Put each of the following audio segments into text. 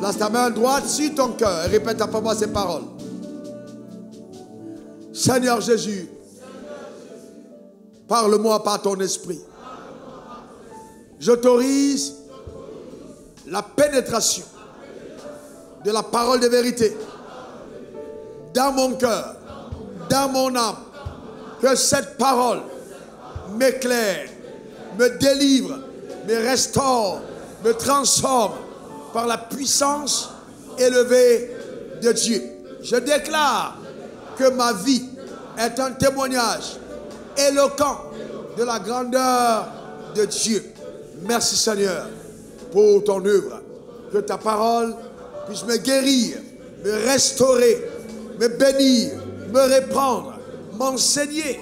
Place ta main droite sur ton cœur et répète après moi ces paroles. Seigneur Jésus, parle-moi par ton esprit. J'autorise la pénétration de la parole de vérité dans mon cœur, dans mon âme. Que cette parole m'éclaire, me délivre, me restaure, me transforme par la puissance élevée de Dieu. Je déclare que ma vie est un témoignage éloquent de la grandeur de Dieu. Merci Seigneur pour ton œuvre. Que ta parole puisse me guérir, me restaurer, me bénir, me reprendre, m'enseigner.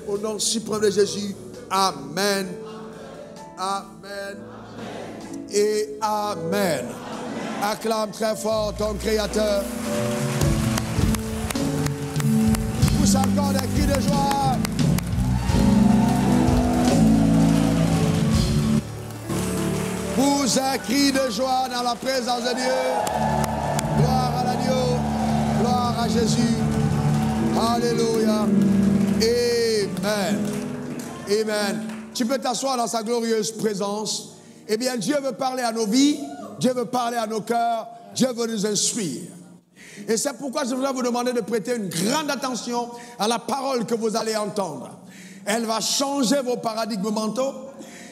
Au nom suprême de Jésus. Amen. Amen. Et amen. Acclame très fort ton Créateur. Pousse encore des cris de joie. Pousse un cri de joie dans la présence de Dieu. Gloire à l'agneau. Gloire à Jésus. Alléluia. Amen. Amen. Tu peux t'asseoir dans sa glorieuse présence. Eh bien, Dieu veut parler à nos vies. Dieu veut parler à nos cœurs. Dieu veut nous instruire. Et c'est pourquoi je voudrais vous demander de prêter une grande attention à la parole que vous allez entendre. Elle va changer vos paradigmes mentaux.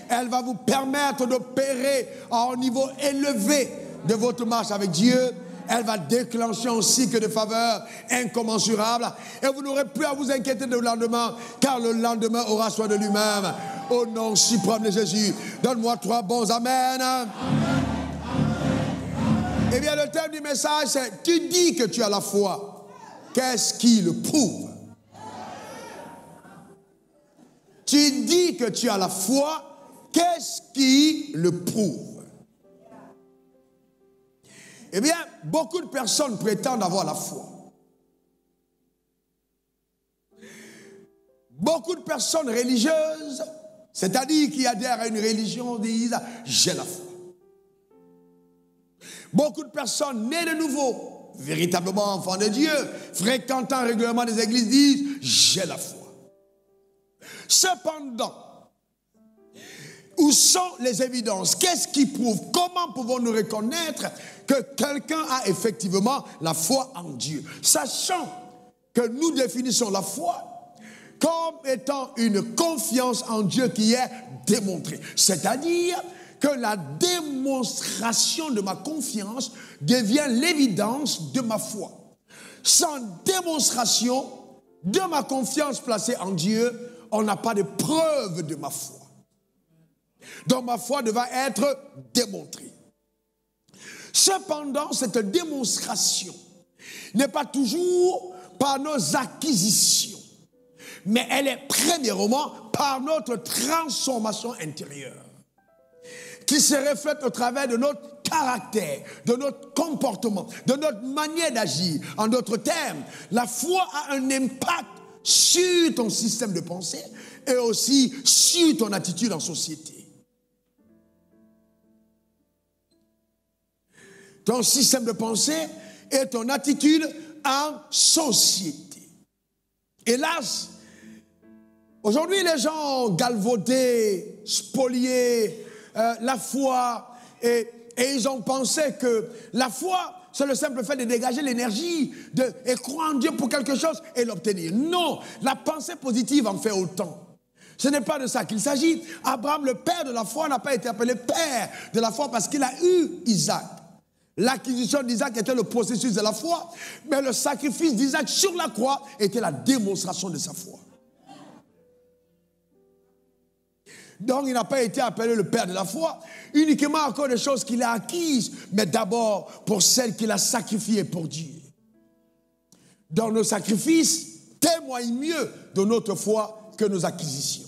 Elle va vous permettre d'opérer à un niveau élevé de votre marche avec Dieu. Elle va déclencher un cycle de faveur incommensurable. Et vous n'aurez plus à vous inquiéter du lendemain, car le lendemain aura soin de lui-même. Au nom suprême de Jésus, donne-moi 3 bons amen. Amen. Eh bien, le thème du message, c'est « Tu dis que tu as la foi. Qu'est-ce qui le prouve ?» Tu dis que tu as la foi. Qu'est-ce qui le prouve? Eh bien, beaucoup de personnes prétendent avoir la foi. Beaucoup de personnes religieuses, c'est-à-dire qui adhèrent à une religion, disent « j'ai la foi ». Beaucoup de personnes nées de nouveau, véritablement enfants de Dieu, fréquentant régulièrement des églises, disent « j'ai la foi ». Cependant, où sont les évidences? Qu'est-ce qui prouve? Comment pouvons-nous reconnaître que quelqu'un a effectivement la foi en Dieu? Sachant que nous définissons la foi comme étant une confiance en Dieu qui est démontrée. C'est-à-dire que la démonstration de ma confiance devient l'évidence de ma foi. Sans démonstration de ma confiance placée en Dieu, on n'a pas de preuve de ma foi. Donc ma foi devra être démontrée. Cependant, cette démonstration n'est pas toujours par nos acquisitions, mais elle est premièrement par notre transformation intérieure, qui se reflète au travers de notre caractère, de notre comportement, de notre manière d'agir. En d'autres termes, la foi a un impact sur ton système de pensée et aussi sur ton attitude en société. Ton système de pensée et ton attitude en société. Hélas, aujourd'hui les gens ont galvaudé, spolié la foi et ils ont pensé que la foi, c'est le simple fait de dégager l'énergie et croire en Dieu pour quelque chose et l'obtenir. Non, la pensée positive en fait autant. Ce n'est pas de ça qu'il s'agit. Abraham, le père de la foi, n'a pas été appelé père de la foi parce qu'il a eu Isaac. L'acquisition d'Isaac était le processus de la foi, mais le sacrifice d'Isaac sur la croix était la démonstration de sa foi. Donc, il n'a pas été appelé le père de la foi, uniquement à cause des choses qu'il a acquises, mais d'abord pour celles qu'il a sacrifiées pour Dieu. Donc, nos sacrifices témoignent mieux de notre foi que nos acquisitions.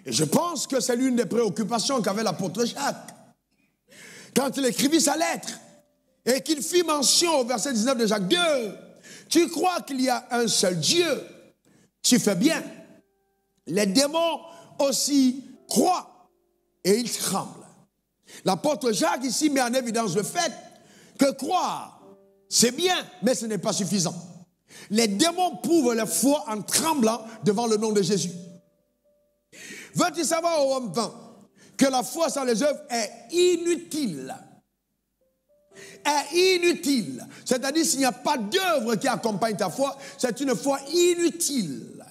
Et je pense que c'est l'une des préoccupations qu'avait l'apôtre Jacques. Quand il écrivit sa lettre et qu'il fit mention au verset 19 de Jacques 2, tu crois qu'il y a un seul Dieu, tu fais bien. Les démons aussi croient et ils tremblent. L'apôtre Jacques ici met en évidence le fait que croire, c'est bien, mais ce n'est pas suffisant. Les démons prouvent leur foi en tremblant devant le nom de Jésus. Veux-tu savoir, ô homme vain, que la foi sans les œuvres est inutile? Est inutile. C'est-à-dire, s'il n'y a pas d'œuvre qui accompagne ta foi, c'est une foi inutile.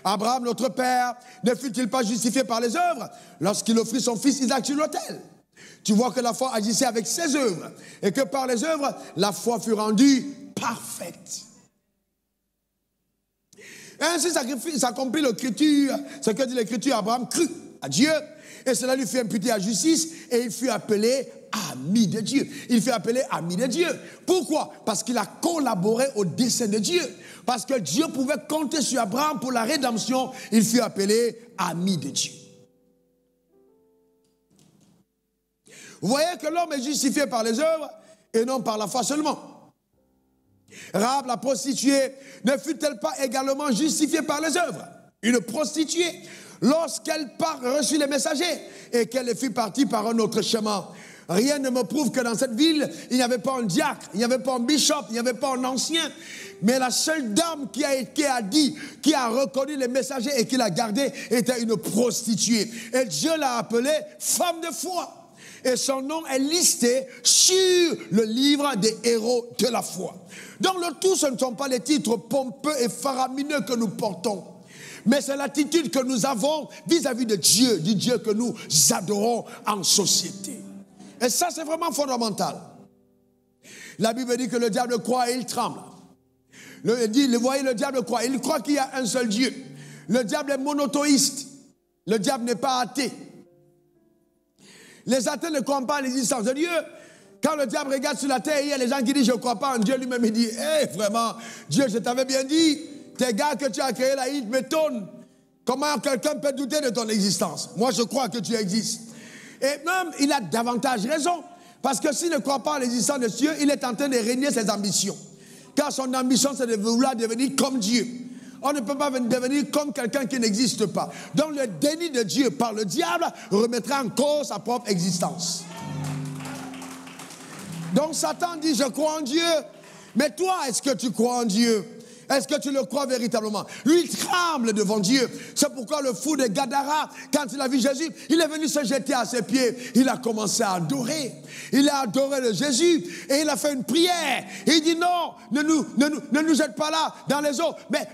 Abraham, notre père, ne fut-il pas justifié par les œuvres lorsqu'il offrit son fils Isaac sur l'autel? Tu vois que la foi agissait avec ses œuvres et que par les œuvres, la foi fut rendue parfaite. Et ainsi s'accomplit l'écriture, ce que dit l'écriture, Abraham crut à Dieu et cela lui fut imputé à justice et il fut appelé ami de Dieu. Il fut appelé ami de Dieu. Pourquoi? Parce qu'il a collaboré au dessein de Dieu. Parce que Dieu pouvait compter sur Abraham pour la rédemption, il fut appelé ami de Dieu. Vous voyez que l'homme est justifié par les œuvres et non par la foi seulement. Rahab, la prostituée, ne fut-elle pas également justifiée par les œuvres? Une prostituée, lorsqu'elle reçut les messagers et qu'elle fut partie par un autre chemin. Rien ne me prouve que dans cette ville, il n'y avait pas un diacre, il n'y avait pas un bishop, il n'y avait pas un ancien. Mais la seule dame qui a reconnu les messagers et qui l'a gardé était une prostituée. Et Dieu l'a appelée femme de foi. Et son nom est listé sur le livre des héros de la foi. Donc le tout, ce ne sont pas les titres pompeux et faramineux que nous portons, mais c'est l'attitude que nous avons vis-à-vis de Dieu, du Dieu que nous adorons en société. Et ça, c'est vraiment fondamental. La Bible dit que le diable croit et il tremble. Vous voyez, le diable croit. Il croit qu'il y a un seul Dieu. Le diable est monothéiste. Le diable n'est pas athée. Les athées ne croient pas à l'existence de Dieu. Quand le diable regarde sur la terre, il y a les gens qui disent « je ne crois pas en Dieu », lui-même il dit « hey, vraiment, Dieu, je t'avais bien dit, tes gars que tu as créés là, ils m'étonnent. Comment quelqu'un peut douter de ton existence? Moi, je crois que tu existes. » Et même, il a davantage raison. Parce que s'il ne croit pas à l'existence de Dieu, il est en train de régner ses ambitions. Car son ambition, c'est de vouloir devenir comme Dieu. On ne peut pas devenir comme quelqu'un qui n'existe pas. Donc le déni de Dieu par le diable remettra en cause sa propre existence. Donc Satan dit, je crois en Dieu. Mais toi, est-ce que tu crois en Dieu? Est-ce que tu le crois véritablement? Lui, il tremble devant Dieu. C'est pourquoi le fou de Gadara, quand il a vu Jésus, il est venu se jeter à ses pieds. Il a commencé à adorer. Il a adoré le Jésus et il a fait une prière. Il dit non, ne nous jette pas là dans les eaux. Mais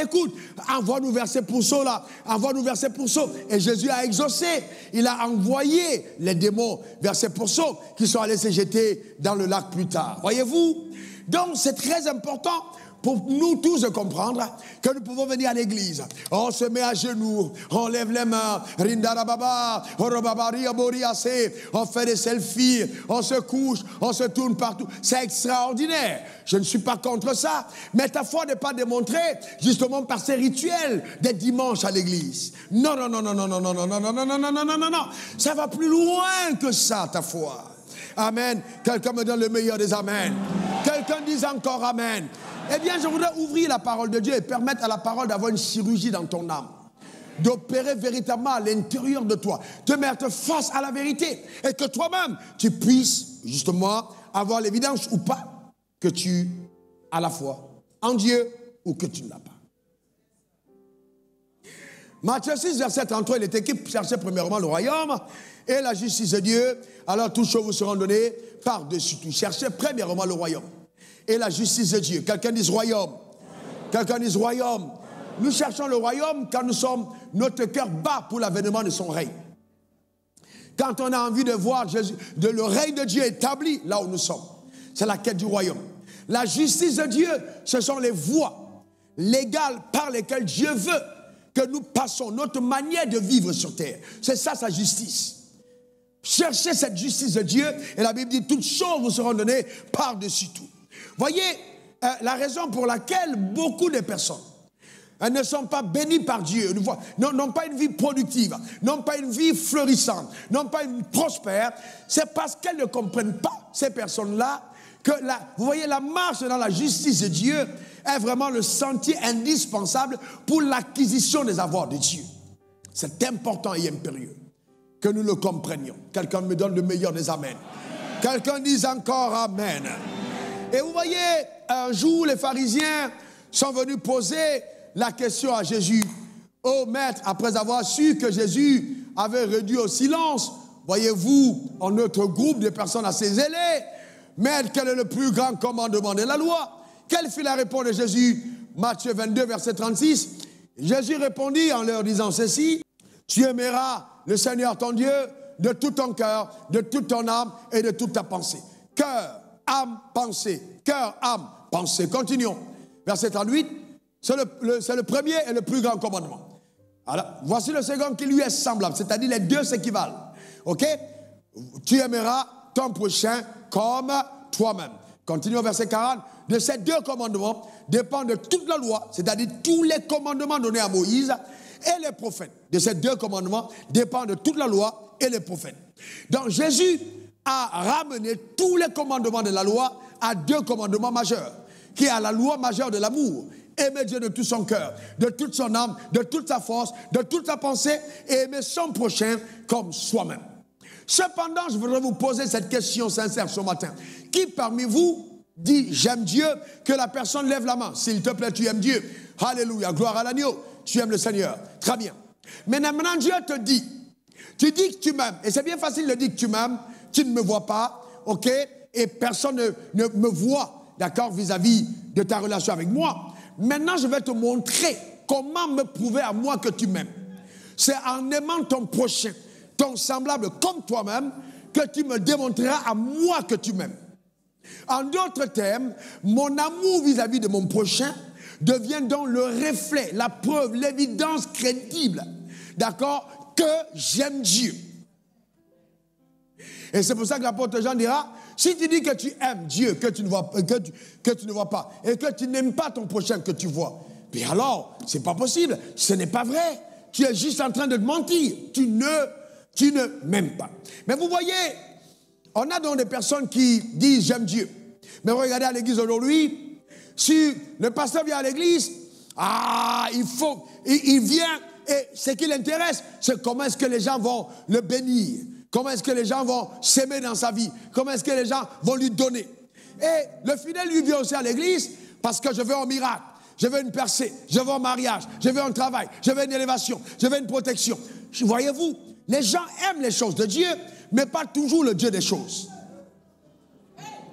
écoute, envoie-nous vers ces pourceaux là. Envoie-nous vers ces pourceaux. Et Jésus a exaucé. Il a envoyé les démons vers ces pourceaux qui sont allés se jeter dans le lac plus tard. Voyez-vous? Donc c'est très important pour nous tous de comprendre que nous pouvons venir à l'église. On se met à genoux, on lève les mains, on fait des selfies, on se couche, on se tourne partout. C'est extraordinaire. Je ne suis pas contre ça. Mais ta foi n'est pas démontrée justement par ces rituels des dimanches à l'église. Non. Ça va plus loin que ça, ta foi. Amen. Quelqu'un me donne le meilleur des amen. Quelqu'un dise encore amen. Eh bien, je voudrais ouvrir la parole de Dieu et permettre à la parole d'avoir une chirurgie dans ton âme. D'opérer véritablement à l'intérieur de toi. Te mettre face à la vérité. Et que toi-même, tu puisses justement avoir l'évidence ou pas que tu as la foi en Dieu ou que tu ne l'as pas. Matthieu 6, verset 33, il est écrit, cherchez premièrement le royaume et la justice de Dieu, alors toutes choses vous seront données par-dessus tout. Cherchez premièrement le royaume et la justice de Dieu. Quelqu'un dise royaume. Quelqu'un dise royaume. Nous cherchons le royaume quand nous sommes notre cœur bas pour l'avènement de son règne. Quand on a envie de voir le règne de Dieu établi là où nous sommes. C'est la quête du royaume. La justice de Dieu, ce sont les voies légales par lesquelles Dieu veut que nous passons, notre manière de vivre sur terre. C'est ça sa justice. Cherchez cette justice de Dieu et la Bible dit toutes choses vous seront données par-dessus tout. Voyez la raison pour laquelle beaucoup de personnes elles ne sont pas bénies par Dieu, n'ont pas une vie productive, n'ont pas une vie florissante, n'ont pas une prospère, c'est parce qu'elles ne comprennent pas, ces personnes-là, que vous voyez, la marche dans la justice de Dieu est vraiment le sentier indispensable pour l'acquisition des avoirs de Dieu. C'est important et impérieux que nous le comprenions. Quelqu'un me donne le meilleur des amens. Quelqu'un dise encore amen. Et vous voyez, un jour, les pharisiens sont venus poser la question à Jésus. Oh maître, après avoir su que Jésus avait réduit au silence, voyez-vous, en notre groupe de personnes assez zélées, maître, quel est le plus grand commandement de la loi? Quelle fut la réponse de Jésus? Matthieu 22, verset 36. Jésus répondit en leur disant ceci: tu aimeras le Seigneur ton Dieu de tout ton cœur, de toute ton âme et de toute ta pensée. Cœur, âme, pensée. Cœur, âme, pensée. Continuons. Verset 38. C'est le premier et le plus grand commandement. Alors, voici le second qui lui est semblable, c'est-à-dire les deux s'équivalent. OK? Tu aimeras ton prochain comme toi-même. Continuons au verset 40. De ces deux commandements dépendent de toute la loi, c'est-à-dire tous les commandements donnés à Moïse et les prophètes. De ces deux commandements dépendent de toute la loi et les prophètes. Donc Jésus a ramené tous les commandements de la loi à deux commandements majeurs, qui est à la loi majeure de l'amour. Aimer Dieu de tout son cœur, de toute son âme, de toute sa force, de toute sa pensée, et aimer son prochain comme soi-même. Cependant, je voudrais vous poser cette question sincère ce matin. Qui parmi vous dit « j'aime Dieu » que la personne lève la main? S'il te plaît, tu aimes Dieu. Alléluia, gloire à l'agneau. Tu aimes le Seigneur. Très bien. Mais maintenant, Dieu te dit, tu dis que tu m'aimes. Et c'est bien facile de dire que tu m'aimes. Tu ne me vois pas, ok? Et personne ne me voit, d'accord, vis-à-vis de ta relation avec moi. Maintenant, je vais te montrer comment me prouver à moi que tu m'aimes. C'est en aimant ton prochain, ton semblable comme toi-même, que tu me démontreras à moi que tu m'aimes. En d'autres termes, mon amour vis-à-vis de mon prochain devient donc le reflet, la preuve, l'évidence crédible, d'accord, que j'aime Dieu. Et c'est pour ça que l'apôtre Jean dira, si tu dis que tu aimes Dieu, que tu ne vois pas, et que tu n'aimes pas ton prochain que tu vois, puis alors, c'est pas possible, ce n'est pas vrai. Tu es juste en train de te mentir. Tu ne m'aimes pas. Mais vous voyez, on a donc des personnes qui disent j'aime Dieu. Mais regardez à l'église aujourd'hui, si le pasteur vient à l'église, il vient, et ce qui l'intéresse, c'est comment est-ce que les gens vont le bénir. Comment est-ce que les gens vont s'aimer dans sa vie? Comment est-ce que les gens vont lui donner? Et le fidèle, lui, vient aussi à l'église parce que je veux un miracle, je veux une percée, je veux un mariage, je veux un travail, je veux une élévation, je veux une protection. Voyez-vous, les gens aiment les choses de Dieu, mais pas toujours le Dieu des choses.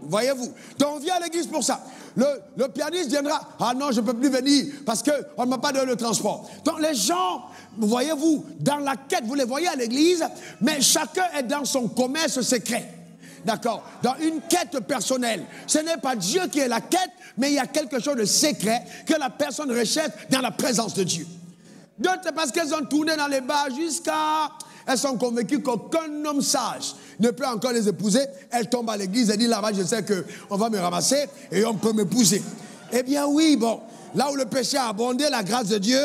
Voyez-vous? Donc on vient à l'église pour ça. Le pianiste viendra, ah non, je ne peux plus venir parce qu'on ne m'a pas donné le transport. Donc les gens, voyez-vous, dans la quête, vous les voyez à l'église, mais chacun est dans son commerce secret. D'accord? Dans une quête personnelle. Ce n'est pas Dieu qui est la quête, mais il y a quelque chose de secret que la personne recherche dans la présence de Dieu. D'autres, parce qu'elles ont tourné dans les bars jusqu'à... Elles sont convaincues qu'aucun homme sage ne peut encore les épouser. Elles tombent à l'église et disent, là-bas, je sais qu'on va me ramasser et on peut m'épouser. Eh bien oui, bon, là où le péché a abondé, la grâce de Dieu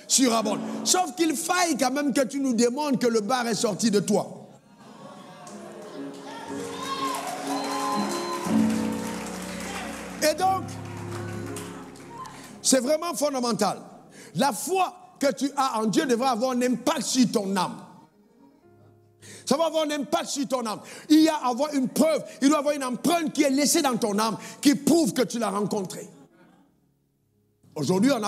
surabonde. Sauf qu'il faille quand même que tu nous demandes que le bar est sorti de toi. Et donc, c'est vraiment fondamental. La foi que tu as en Dieu devra avoir un impact sur ton âme. Ça va avoir un impact sur ton âme. Il y a avoir une preuve, il doit y avoir une empreinte qui est laissée dans ton âme qui prouve que tu l'as rencontré. Aujourd'hui, on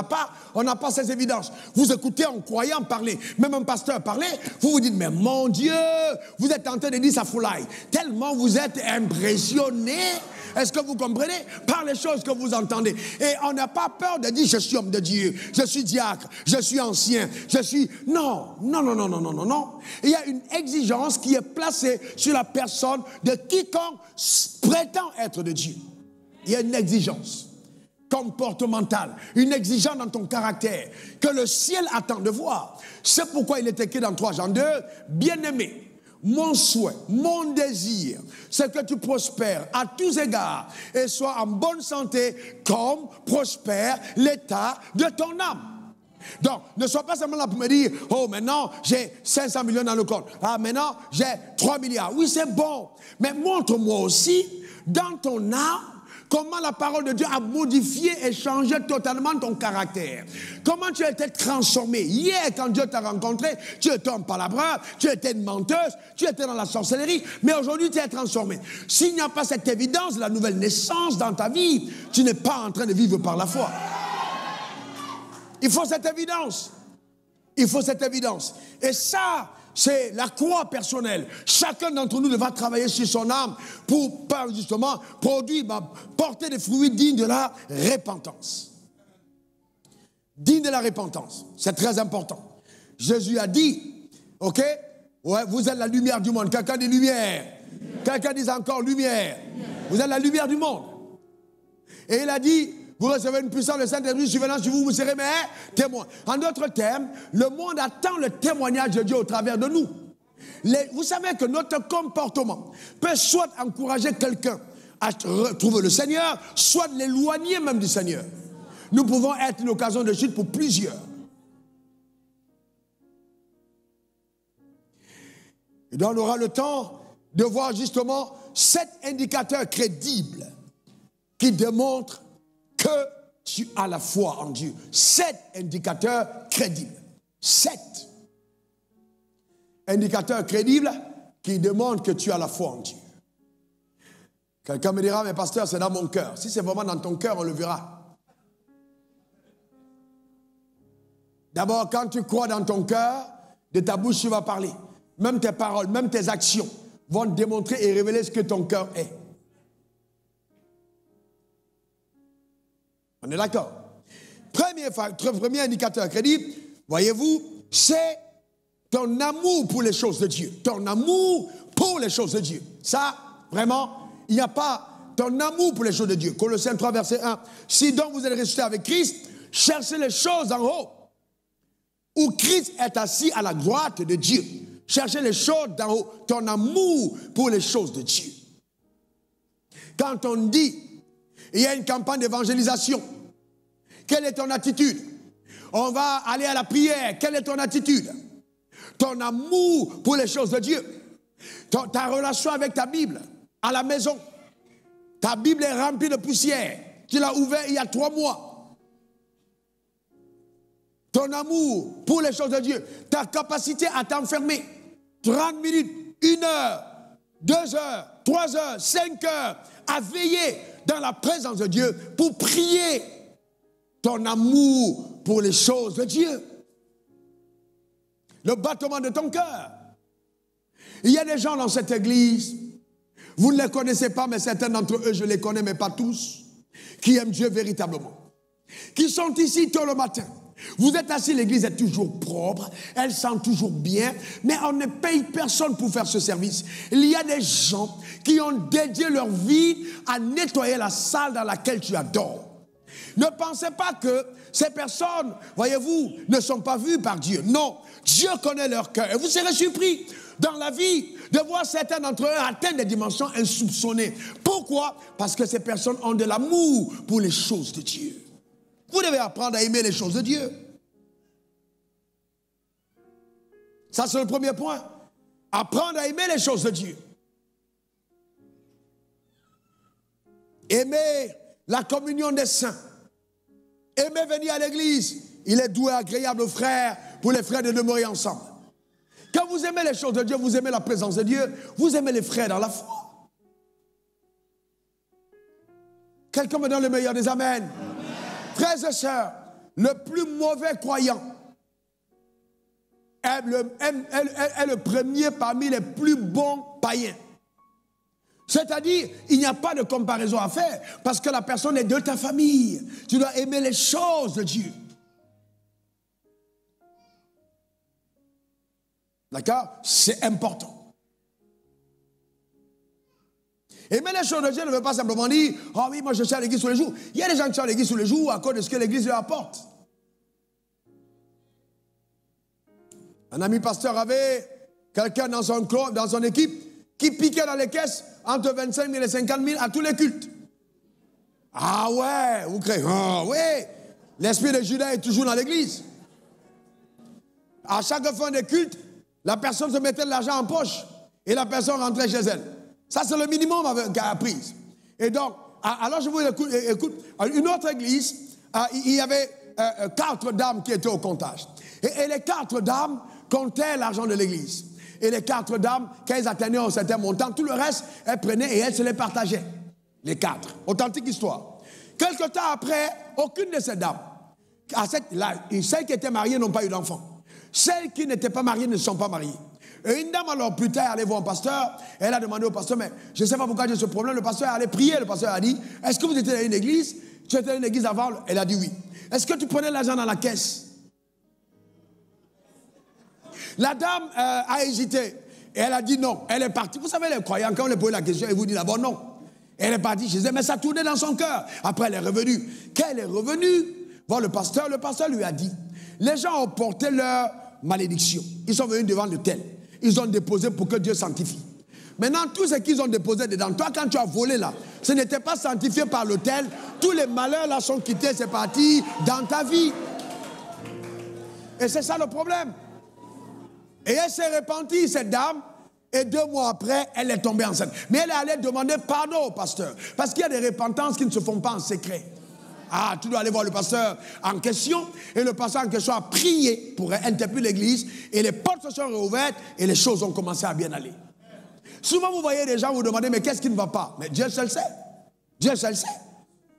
n'a pas ces évidences. Vous écoutez un croyant parler, même un pasteur parler, vous vous dites, mais mon Dieu, vous êtes en train de dire ça foulaille. Tellement vous êtes impressionné. Est-ce que vous comprenez? Par les choses que vous entendez. Et on n'a pas peur de dire, je suis homme de Dieu, je suis diacre, je suis ancien, je suis... Non. Il y a une exigence qui est placée sur la personne de quiconque prétend être de Dieu. Il y a une exigence comportementale, une exigence dans ton caractère que le ciel attend de voir. C'est pourquoi il est écrit dans 3 Jean 2, bien-aimé, mon souhait, mon désir, c'est que tu prospères à tous égards et sois en bonne santé comme prospère l'état de ton âme. Donc, ne sois pas seulement là pour me dire, oh, maintenant, j'ai 500 millions dans le compte. Ah, maintenant, j'ai 3 milliards. Oui, c'est bon. Mais montre-moi aussi, dans ton âme, Comment la parole de Dieu a modifié et changé totalement ton caractère. Comment tu as été transformé. Hier, quand Dieu t'a rencontré, tu étais un palabreur, tu étais une menteuse, tu étais dans la sorcellerie, mais aujourd'hui tu es transformé. S'il n'y a pas cette évidence de la nouvelle naissance dans ta vie, tu n'es pas en train de vivre par la foi. Il faut cette évidence. Il faut cette évidence. Et ça, c'est la croix personnelle. Chacun d'entre nous devra travailler sur son âme pour, justement, porter des fruits dignes de la repentance. Digne de la repentance. C'est très important. Jésus a dit, ok, ouais, vous êtes la lumière du monde. Quelqu'un dit lumière. Quelqu'un dit encore lumière. Vous êtes la lumière du monde. Et il a dit, vous recevez une puissance de Saint-Esprit survenant sur vous, vous serez mes témoins. En d'autres termes, le monde attend le témoignage de Dieu au travers de nous. Vous savez que notre comportement peut soit encourager quelqu'un à retrouver le Seigneur, soit l'éloigner même du Seigneur. Nous pouvons être une occasion de chute pour plusieurs. Et donc on aura le temps de voir justement 7 indicateurs crédibles qui démontrent que tu as la foi en Dieu. 7 indicateurs crédibles. 7 indicateurs crédibles qui démontrent que tu as la foi en Dieu. Quelqu'un me dira, mais pasteur, c'est dans mon cœur. Si c'est vraiment dans ton cœur, on le verra. D'abord, quand tu crois dans ton cœur, de ta bouche, tu vas parler. Même tes paroles, même tes actions vont démontrer et révéler ce que ton cœur est. On est d'accord? Premier indicateur crédible, voyez-vous, c'est ton amour pour les choses de Dieu. Ton amour pour les choses de Dieu. Ça, vraiment, il n'y a pas ton amour pour les choses de Dieu. Colossiens 3, verset 1. Si donc vous êtes ressuscité avec Christ, cherchez les choses en haut, où Christ est assis à la droite de Dieu. Cherchez les choses d'en haut. Ton amour pour les choses de Dieu. Quand on dit, il y a une campagne d'évangélisation. Quelle est ton attitude? On va aller à la prière. Quelle est ton attitude? Ton amour pour les choses de Dieu. Ta relation avec ta Bible à la maison. Ta Bible est remplie de poussière. Tu l'as ouverte il y a 3 mois. Ton amour pour les choses de Dieu. Ta capacité à t'enfermer. 30 minutes, 1 heure, 2 heures, 3 heures, 5 heures, à veiller dans la présence de Dieu pour prier. Ton amour pour les choses de Dieu. Le battement de ton cœur. Il y a des gens dans cette église, vous ne les connaissez pas, mais certains d'entre eux, je les connais, mais pas tous, qui aiment Dieu véritablement. Qui sont ici tôt le matin. Vous êtes assis, l'église est toujours propre, elle sent toujours bien, mais on ne paye personne pour faire ce service. Il y a des gens qui ont dédié leur vie à nettoyer la salle dans laquelle tu adores. Ne pensez pas que ces personnes, voyez-vous, ne sont pas vues par Dieu. Non, Dieu connaît leur cœur. Et vous serez surpris dans la vie de voir certains d'entre eux atteindre des dimensions insoupçonnées. Pourquoi? Parce que ces personnes ont de l'amour pour les choses de Dieu. Vous devez apprendre à aimer les choses de Dieu. Ça, c'est le premier point. Apprendre à aimer les choses de Dieu. Aimer la communion des saints. Aimer venir à l'église. Il est doux et agréable aux frères, pour les frères de demeurer ensemble. Quand vous aimez les choses de Dieu, vous aimez la présence de Dieu, vous aimez les frères dans la foi. Quelqu'un me donne le meilleur des amens. Amen. Frères et sœurs, le plus mauvais croyant est le premier parmi les plus bons païens. C'est-à-dire, il n'y a pas de comparaison à faire parce que la personne est de ta famille. Tu dois aimer les choses de Dieu. D'accord? C'est important. Aimer les choses de Dieu ne veut pas simplement dire « Ah oui, moi je suis à l'église tous les jours ». Il y a des gens qui sont à l'église tous les jours à cause de ce que l'église leur apporte. Un ami pasteur avait quelqu'un dans son équipe qui piquait dans les caisses entre 25 000 et 50 000 à tous les cultes. Ah ouais, vous créez. Ah ouais, l'esprit de Judas est toujours dans l'église. À chaque fin de culte, la personne se mettait de l'argent en poche et la personne rentrait chez elle. Ça, c'est le minimum qu'elle a pris. Et donc, Alors je vous écoute, une autre église, il y avait 4 dames qui étaient au comptage. Et les 4 dames comptaient l'argent de l'église. Et les 4 dames, quand elles atteignaient un certain montant, tout le reste, elles prenaient et elles se les partageaient. Les 4. Authentique histoire. Quelque temps après, aucune de ces dames, celles qui étaient mariées n'ont pas eu d'enfants. Celles qui n'étaient pas mariées ne sont pas mariées. Et une dame, alors, plus tard, allait voir un pasteur. Elle a demandé au pasteur, mais je ne sais pas pourquoi j'ai ce problème. Le pasteur allait prier. Le pasteur a dit, est-ce que vous étiez dans une église? Tu étais dans une église avant? Elle a dit oui. Est-ce que tu prenais l'argent dans la caisse? La dame a hésité. Et elle a dit non. Elle est partie. Vous savez, les croyants, quand on les pose la question, ils vous disent d'abord non. Elle est partie chez elle, mais ça tournait dans son cœur. Après, elle est revenue. Quand elle est revenue voir le pasteur lui a dit, les gens ont porté leur malédiction. Ils sont venus devant l'autel. Ils ont déposé pour que Dieu sanctifie. Maintenant, tout ce qu'ils ont déposé dedans, toi, quand tu as volé là, ce n'était pas sanctifié par l'autel. Tous les malheurs là sont quittés, c'est parti dans ta vie. Et c'est ça le problème. Et elle s'est repentie, cette dame, et 2 mois après, elle est tombée enceinte. Mais elle est allée demander pardon au pasteur. Parce qu'il y a des repentances qui ne se font pas en secret. Ah, tu dois aller voir le pasteur en question. Et le pasteur en question a prié pour elle. Elle n'était plus l'église. Et les portes se sont réouvertes et les choses ont commencé à bien aller. Souvent, vous voyez des gens vous demander, mais qu'est-ce qui ne va pas? Mais Dieu seul sait. Dieu seul sait.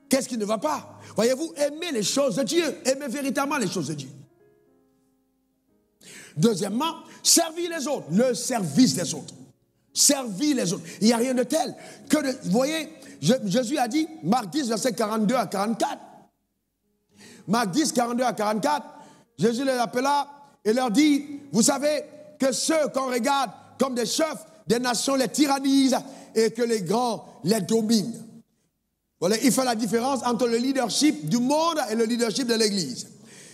Qu'est-ce qui ne va pas? Voyez-vous, aimez les choses de Dieu. Aimez véritablement les choses de Dieu. Deuxièmement, servir les autres. Le service des autres. Servir les autres. Il n'y a rien de tel que vous voyez, Jésus a dit, Marc 10, verset 42 à 44. Marc 10, 42 à 44, Jésus les appela et leur dit, vous savez que ceux qu'on regarde comme des chefs des nations les tyrannisent et que les grands les dominent. Voilà, il fait la différence entre le leadership du monde et le leadership de l'Église.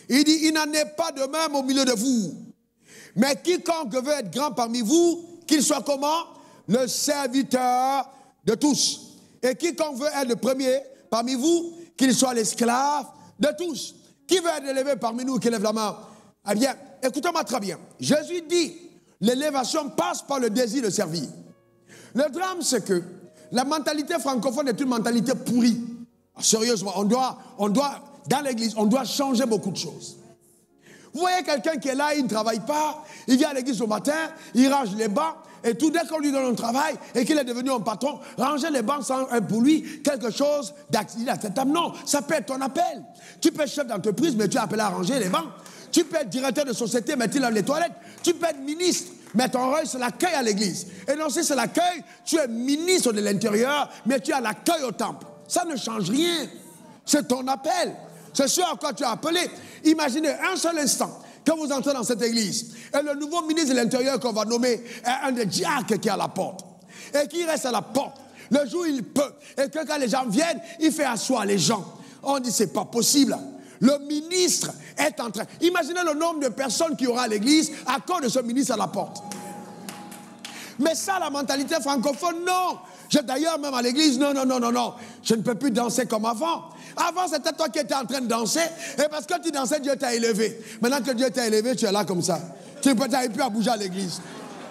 Il dit, il n'en est pas de même au milieu de vous. Mais quiconque veut être grand parmi vous, qu'il soit comment? Le serviteur de tous. Et quiconque veut être le premier parmi vous, qu'il soit l'esclave de tous. Qui veut être élevé parmi nous, qui lève la main? Eh bien, écoutez-moi très bien. Jésus dit, l'élévation passe par le désir de servir. Le drame, c'est que la mentalité francophone est une mentalité pourrie. Sérieusement, on doit, dans l'église, on doit changer beaucoup de choses. Vous voyez quelqu'un qui est là, il ne travaille pas, il vient à l'église au matin, il range les bancs, et tout dès qu'on lui donne un travail et qu'il est devenu un patron, ranger les bancs sans pour lui quelque chose d'acceptable. Non, ça peut être ton appel. Tu peux être chef d'entreprise, mais tu es appelé à ranger les bancs. Tu peux être directeur de société, mais tu laves les toilettes. Tu peux être ministre, mais ton rôle, c'est l'accueil à l'église. Et non, si c'est l'accueil, tu es ministre de l'Intérieur, mais tu as l'accueil au temple. Ça ne change rien. C'est ton appel. C'est ce à quoi tu es appelé. Imaginez un seul instant que vous entrez dans cette église et le nouveau ministre de l'Intérieur qu'on va nommer est un des diacres qui est à la porte. Et qui reste à la porte. Le jour où il peut. Et que quand les gens viennent, il fait asseoir les gens. On dit, c'est pas possible. Le ministre est en train. Imaginez le nombre de personnes qu'il y aura à l'église à cause de ce ministre à la porte. Mais ça, la mentalité francophone, non. D'ailleurs, même à l'église, non. Je ne peux plus danser comme avant. Avant, c'était toi qui étais en train de danser. Et parce que tu dansais, Dieu t'a élevé. Maintenant que Dieu t'a élevé, tu es là comme ça. Tu n'arrives plus à bouger à l'église.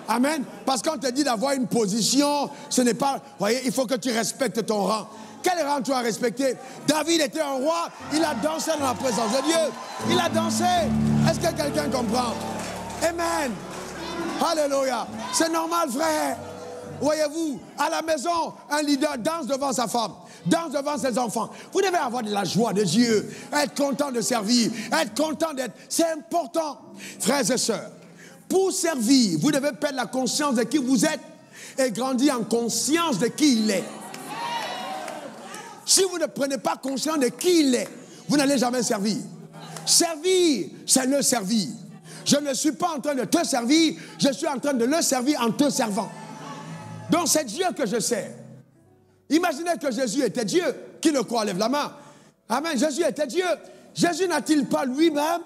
Amen. Parce qu'on te dit d'avoir une position, ce n'est pas... Vous voyez, il faut que tu respectes ton rang. Quel rang tu as respecté? David était un roi, il a dansé dans la présence de Dieu. Il a dansé. Est-ce que quelqu'un comprend? Amen. Alléluia. C'est normal, frère. Voyez-vous, à la maison, un leader danse devant sa femme, danse devant ses enfants. Vous devez avoir de la joie de Dieu, être content de servir, être content d'être... C'est important. Frères et sœurs, pour servir, vous devez perdre la conscience de qui vous êtes et grandir en conscience de qui il est. Si vous ne prenez pas conscience de qui il est, vous n'allez jamais servir. Servir, c'est le servir. Je ne suis pas en train de te servir, je suis en train de le servir en te servant. Donc c'est Dieu que je sers. Imaginez que Jésus était Dieu. Qui le croit, lève la main. Amen. Jésus était Dieu. Jésus n'a-t-il pas lui-même,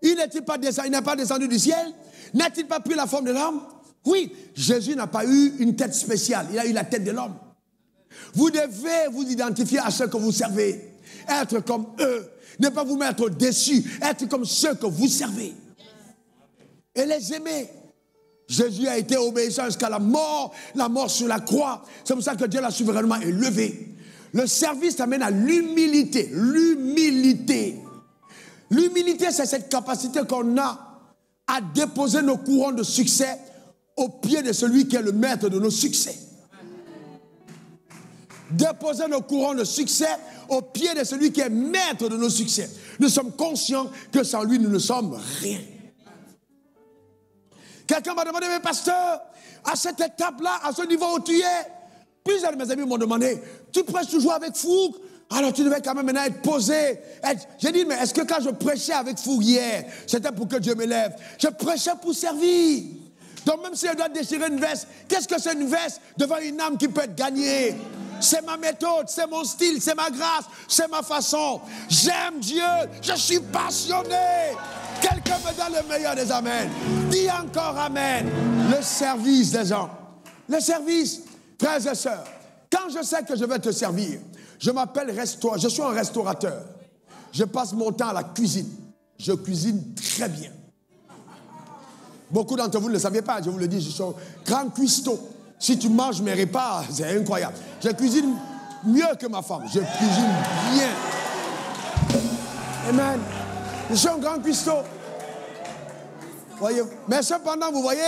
il n'est pas descendu du ciel? N'a-t-il pas pris la forme de l'homme? Oui, Jésus n'a pas eu une tête spéciale. Il a eu la tête de l'homme. Vous devez vous identifier à ceux que vous servez. Être comme eux. Ne pas vous mettre au-dessus. Être comme ceux que vous servez. Et les aimer. Jésus a été obéissant jusqu'à la mort sur la croix. C'est pour ça que Dieu l'a souverainement élevé. Le service t'amène à l'humilité. L'humilité. L'humilité, c'est cette capacité qu'on a à déposer nos courants de succès au pied de celui qui est le maître de nos succès. Déposer nos courants de succès au pied de celui qui est maître de nos succès. Nous sommes conscients que sans lui, nous ne sommes rien. Quelqu'un m'a demandé, mais pasteur, à cette étape-là, à ce niveau où tu es, plusieurs de mes amis m'ont demandé, tu prêches toujours avec fougue, alors tu devais quand même maintenant être posé. J'ai dit, mais est-ce que quand je prêchais avec fougue hier, c'était pour que Dieu m'élève? Je prêchais pour servir. Donc même si je dois déchirer une veste, qu'est-ce que c'est une veste devant une âme qui peut être gagnée? C'est ma méthode, c'est mon style, c'est ma grâce, c'est ma façon. J'aime Dieu, je suis passionné. Quelqu'un me donne le meilleur des amens. Dis encore amen. Le service des gens. Le service, frères et sœurs. Quand je sais que je vais te servir, je m'appelle restaurateur, je suis un restaurateur. Je passe mon temps à la cuisine. Je cuisine très bien. Beaucoup d'entre vous ne le saviez pas, je vous le dis, je suis un grand cuistot. Si tu manges mes repas, c'est incroyable. Je cuisine mieux que ma femme. Je cuisine bien. Amen. Je suis un grand cuistot. Voyez. Mais cependant, vous voyez,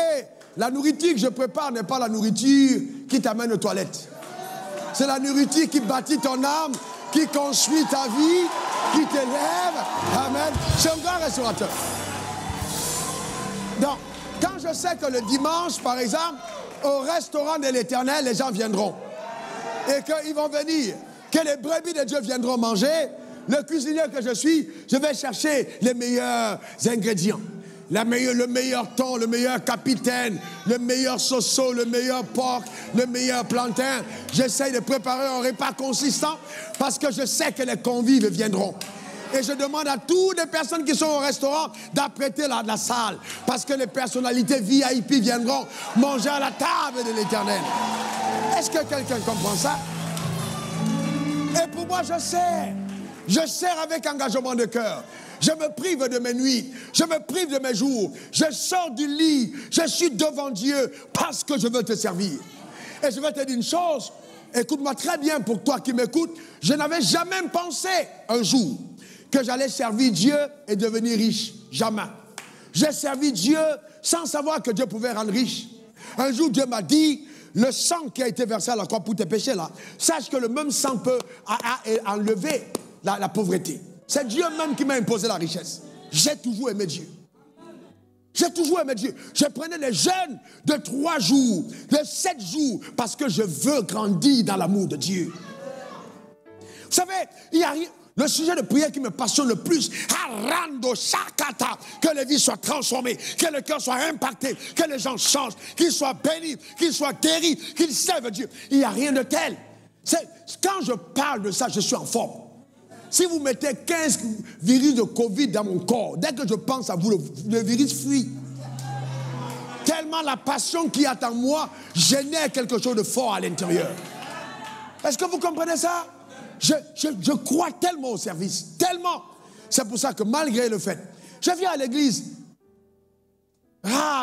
la nourriture que je prépare n'est pas la nourriture qui t'amène aux toilettes. C'est la nourriture qui bâtit ton âme, qui construit ta vie, qui t'élève. Amen. Je suis un grand restaurateur. Donc, quand je sais que le dimanche, par exemple, au restaurant de l'Éternel, les gens viendront. Et qu'ils vont venir, que les brebis de Dieu viendront manger, le cuisinier que je suis, je vais chercher les meilleurs ingrédients. Le meilleur thon, le meilleur capitaine, le meilleur soso, le meilleur porc, le meilleur plantain. J'essaye de préparer un repas consistant parce que je sais que les convives viendront. Et je demande à toutes les personnes qui sont au restaurant d'apprêter la salle. Parce que les personnalités VIP viendront manger à la table de l'Éternel. Est-ce que quelqu'un comprend ça? Et pour moi, je sers avec engagement de cœur. Je me prive de mes nuits, je me prive de mes jours. Je sors du lit, je suis devant Dieu parce que je veux te servir. Et je vais te dire une chose, écoute-moi très bien pour toi qui m'écoutes. Je n'avais jamais pensé un jour que j'allais servir Dieu et devenir riche. Jamais. J'ai servi Dieu sans savoir que Dieu pouvait rendre riche. Un jour, Dieu m'a dit, le sang qui a été versé à la croix pour tes péchés, là, sache que le même sang peut enlever la pauvreté. C'est Dieu même qui m'a imposé la richesse. J'ai toujours aimé Dieu. J'ai toujours aimé Dieu. Je prenais les jeûnes de 3 jours, de 7 jours, parce que je veux grandir dans l'amour de Dieu. Vous savez, il y a rien. Le sujet de prière qui me passionne le plus, que les vies soient transformées, que le cœur soit impacté, que les gens changent, qu'ils soient bénis, qu'ils soient guéris, qu'ils servent Dieu. Il n'y a rien de tel. Quand je parle de ça, je suis en forme. Si vous mettez 15 virus de Covid dans mon corps, dès que je pense à vous, le virus fuit. Tellement la passion qui est en moi génère quelque chose de fort à l'intérieur. Est-ce que vous comprenez ça? Je crois tellement au service, tellement. C'est pour ça que malgré le fait, je viens à l'église.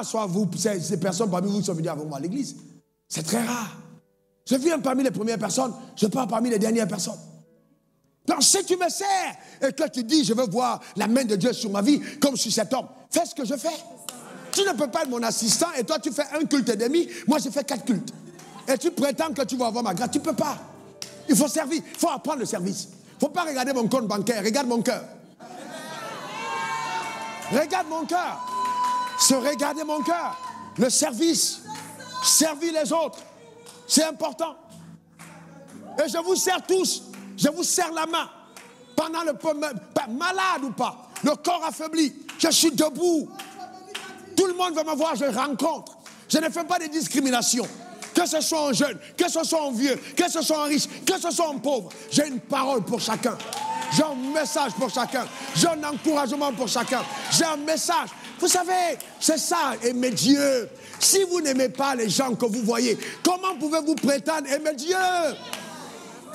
Soit vous, ces personnes parmi vous qui sont venues avec moi à l'église. C'est très rare. Je viens parmi les premières personnes, je pars parmi les dernières personnes. Donc si tu me sers et que tu dis, je veux voir la main de Dieu sur ma vie, comme sur cet homme, fais ce que je fais. Tu ne peux pas être mon assistant et toi tu fais un culte et demi, moi je fais 4 cultes. Et tu prétends que tu vas avoir ma grâce, tu ne peux pas. Il faut servir, il faut apprendre le service. Il ne faut pas regarder mon compte bancaire, regarde mon cœur. Regarde mon cœur. Se regarder mon cœur. Le service. Servir les autres. C'est important. Et je vous sers tous. Je vous serre la main. Pendant le malade ou pas. Le corps affaibli. Je suis debout. Tout le monde veut me voir, je rencontre. Je ne fais pas de discrimination. Que ce soit un jeune, que ce soit un vieux, que ce soit un riche, que ce soit un pauvre. J'ai une parole pour chacun. J'ai un message pour chacun. J'ai un encouragement pour chacun. J'ai un message. Vous savez, c'est ça, aimer Dieu. Si vous n'aimez pas les gens que vous voyez, comment pouvez-vous prétendre aimer Dieu?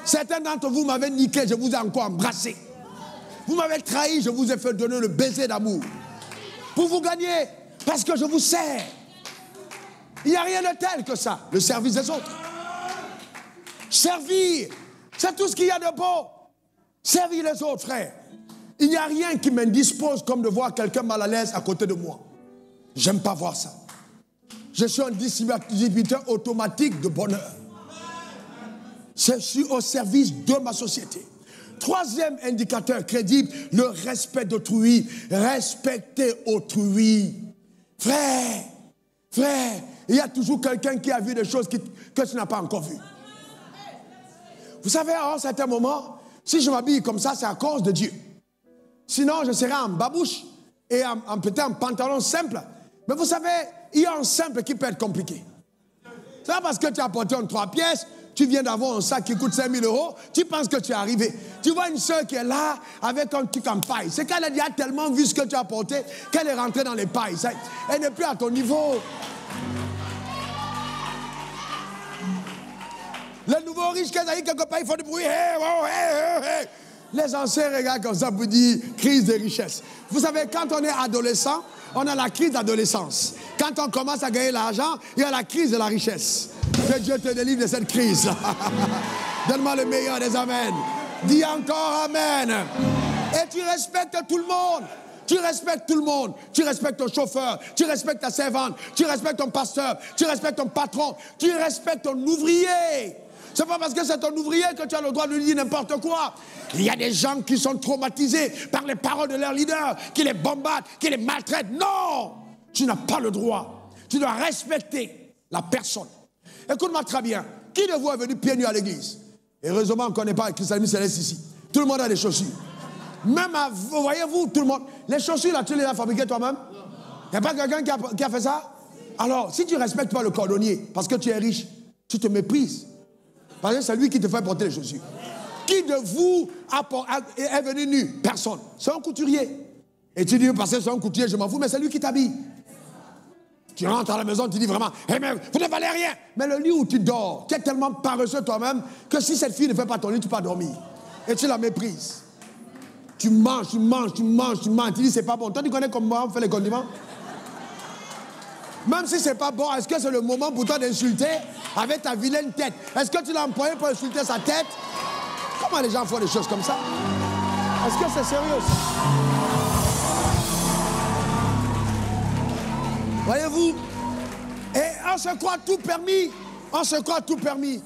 Certains d'entre vous m'avaient niqué, je vous ai encore embrassé. Vous m'avez trahi, je vous ai fait donner le baiser d'amour. Pour vous gagner, parce que je vous sers. Il n'y a rien de tel que ça, le service des autres. Servir C'est tout ce qu'il y a de beau. Servir les autres, frère. Il n'y a rien qui m'indispose comme de voir quelqu'un mal à l'aise à côté de moi. J'aime pas voir ça. Je suis un distributeur automatique de bonheur. Je suis au service de ma société. Troisième indicateur crédible, le respect d'autrui. Respecter autrui. Frère, il y a toujours quelqu'un qui a vu des choses que tu n'as pas encore vues. Vous savez, à un certain moment, si je m'habille comme ça, c'est à cause de Dieu. Sinon, je serai en babouche et peut-être en pantalon simple. Mais vous savez, il y a un simple qui peut être compliqué. C'est pas parce que tu as apporté un 3 pièces, tu viens d'avoir un sac qui coûte 5 000 €, tu penses que tu es arrivé. Tu vois une soeur qui est là avec un truc en paille. C'est qu'elle a déjà tellement vu ce que tu as apporté qu'elle est rentrée dans les pailles. Elle n'est plus à ton niveau. Les nouveaux riches qui arrivent quelque part, ils font du bruit. Hey, oh, hey, hey. Les anciens regardent comme ça pour dire crise de richesse. Vous savez, quand on est adolescent, on a la crise d'adolescence. Quand on commence à gagner l'argent, il y a la crise de la richesse. Que Dieu te délivre de cette crise. Donne-moi le meilleur des amens. Dis encore amen. Et tu respectes tout le monde. Tu respectes tout le monde. Tu respectes ton chauffeur. Tu respectes ta servante. Tu respectes ton pasteur. Tu respectes ton patron. Tu respectes ton ouvrier. C'est pas parce que c'est ton ouvrier que tu as le droit de lui dire n'importe quoi. Il y a des gens qui sont traumatisés par les paroles de leur leader, qui les bombardent, qui les maltraitent. Non! Tu n'as pas le droit. Tu dois respecter la personne. Écoute-moi très bien. Qui de vous est venu pieds nus à l'église? Heureusement, on ne connaît pas le christianisme céleste ici. Tout le monde a des chaussures. Même, voyez-vous, tout le monde. Les chaussures, là, tu les as fabriquées toi-même? Il n'y a pas quelqu'un qui a fait ça? Alors, si tu ne respectes pas le cordonnier, parce que tu es riche, tu te méprises. Parce que c'est lui qui te fait porter les chaussures. Qui de vous est venu nu? Personne. C'est un couturier. Et tu dis, parce que c'est un couturier, je m'en fous, mais c'est lui qui t'habille. Tu rentres à la maison, tu dis vraiment, hey, mais vous ne valez rien. Mais le lit où tu dors, tu es tellement paresseux toi-même que si cette fille ne fait pas ton lit, tu peux pas dormir. Et tu la méprises. Tu manges. Tu dis, c'est pas bon. Toi, tu connais comment on fait les condiments? Même si c'est pas bon, est-ce que c'est le moment pour toi d'insulter avec ta vilaine tête? Est-ce que tu l'as employé pour insulter sa tête? Comment les gens font des choses comme ça? Est-ce que c'est sérieux ça? Voyez-vous? Et on se croit tout permis. On se croit tout permis.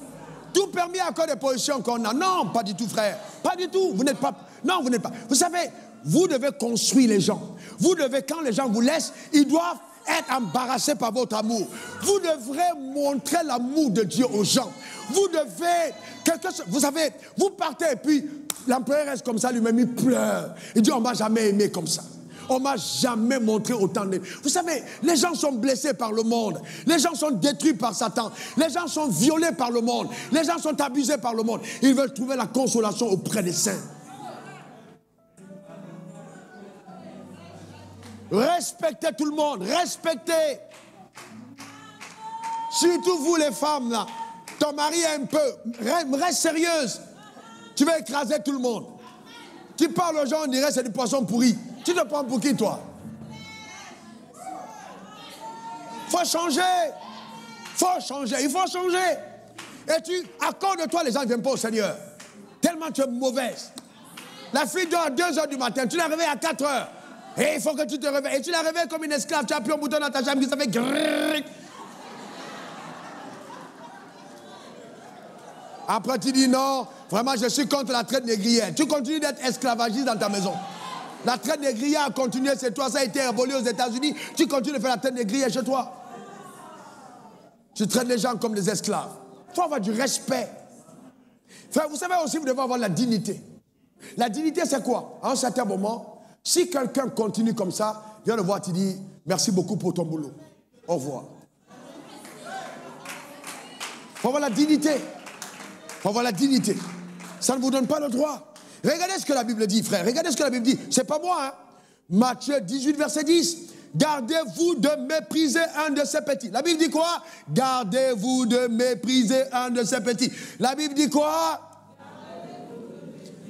Tout permis à cause des positions qu'on a. Non, pas du tout, frère. Pas du tout. Vous n'êtes pas... Non, vous n'êtes pas... Vous savez, vous devez construire les gens. Vous devez, quand les gens vous laissent, ils doivent être embarrassés par votre amour. Vous devrez montrer l'amour de Dieu aux gens. Vous devez... Vous savez, vous partez et puis l'employé reste comme ça, lui-même, il pleure. Il dit, on ne m'a jamais aimé comme ça. On ne m'a jamais montré autant de... Vous savez, les gens sont blessés par le monde. Les gens sont détruits par Satan. Les gens sont violés par le monde. Les gens sont abusés par le monde. Ils veulent trouver la consolation auprès des saints. Respectez tout le monde. Respectez. Surtout vous les femmes là. Ton mari est un peu... Reste sérieuse. Tu vas écraser tout le monde. Tu parles aux gens, on dirait c'est du poisson pourri. Tu te prends pour qui, toi? Faut changer. Faut changer. Il faut changer. Et à cause de toi, les gens ne viennent pas au Seigneur. Tellement tu es mauvaise. La fille dort à 2 h du matin. Tu la réveilles à 4 h. Et il faut que tu te réveilles. Et tu la réveilles comme une esclave. Tu appuies un bouton dans ta chambre qui ça fait grrrr. Après, tu dis non, vraiment, je suis contre la traite négrière. Tu continues d'être esclavagiste dans ta maison. La traite négrière a continué, c'est toi, ça a été aboli aux États-Unis. Tu continues de faire la traite négrière chez toi. Tu traites les gens comme des esclaves. Il faut avoir du respect. Frère, vous savez aussi, vous devez avoir la dignité. La dignité, c'est quoi? À un certain moment, si quelqu'un continue comme ça, viens le voir, tu dis, merci beaucoup pour ton boulot. Au revoir. Il faut avoir la dignité. Il faut avoir la dignité. Ça ne vous donne pas le droit. Regardez ce que la Bible dit, frère. Regardez ce que la Bible dit. C'est pas moi, hein. Matthieu 18, verset 10. Gardez-vous de mépriser un de ces petits. La Bible dit quoi? Gardez-vous de mépriser un de ces petits. La Bible dit quoi?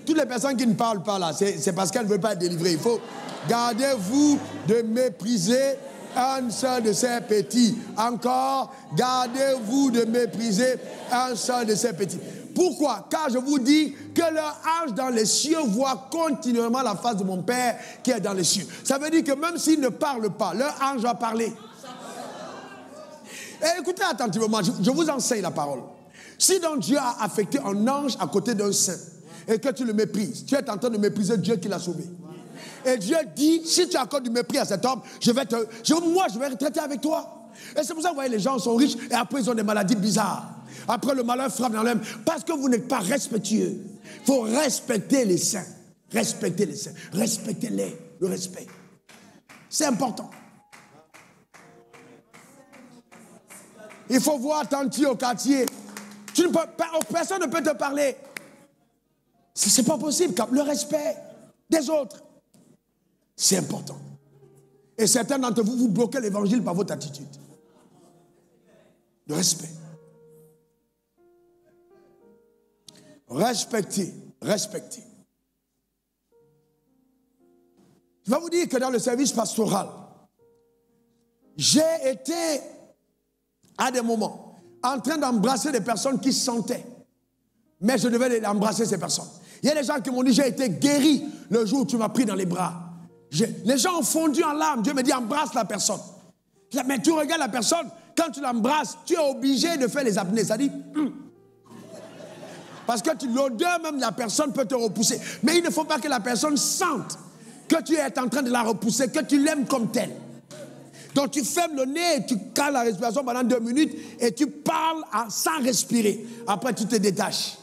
Toutes les personnes qui ne parlent pas là, c'est parce qu'elles ne veulent pas être délivrées. Il faut gardez-vous de mépriser un seul de ces petits. Encore, gardez-vous de mépriser un seul de ces petits. Pourquoi? Car je vous dis que leur ange dans les cieux voit continuellement la face de mon Père qui est dans les cieux. Ça veut dire que même s'ils ne parlent pas, leur ange va parler. Et écoutez attentivement, je vous enseigne la parole. Si donc Dieu a affecté un ange à côté d'un saint et que tu le méprises, tu es en train de mépriser Dieu qui l'a sauvé. Et Dieu dit, si tu accordes du mépris à cet homme, je vais traiter avec toi. Et c'est pour ça que vous voyez, les gens sont riches et après ils ont des maladies bizarres. Après le malheur frappe dans l'âme parce que vous n'êtes pas respectueux. Il faut respecter les saints. Respecter les saints. Respectez-les. Le respect. C'est important. Il faut voir attentif au quartier. Personne ne peut te parler. C'est pas possible. Le respect des autres. C'est important. Et certains d'entre vous, vous bloquez l'évangile par votre attitude. Le respect. Respectez. Respectez. Je vais vous dire que dans le service pastoral, j'ai été à des moments en train d'embrasser des personnes qui sentaient. Mais je devais embrasser ces personnes. Il y a des gens qui m'ont dit, j'ai été guéri le jour où tu m'as pris dans les bras. Les gens ont fondu en larmes. Dieu me dit, embrasse la personne. Mais tu regardes la personne, quand tu l'embrasses, tu es obligé de faire les apnées. Ça dit, parce que l'odeur même de la personne peut te repousser. Mais il ne faut pas que la personne sente que tu es en train de la repousser, que tu l'aimes comme telle. Donc tu fermes le nez, tu cales la respiration pendant 2 minutes et tu parles sans respirer. Après tu te détaches.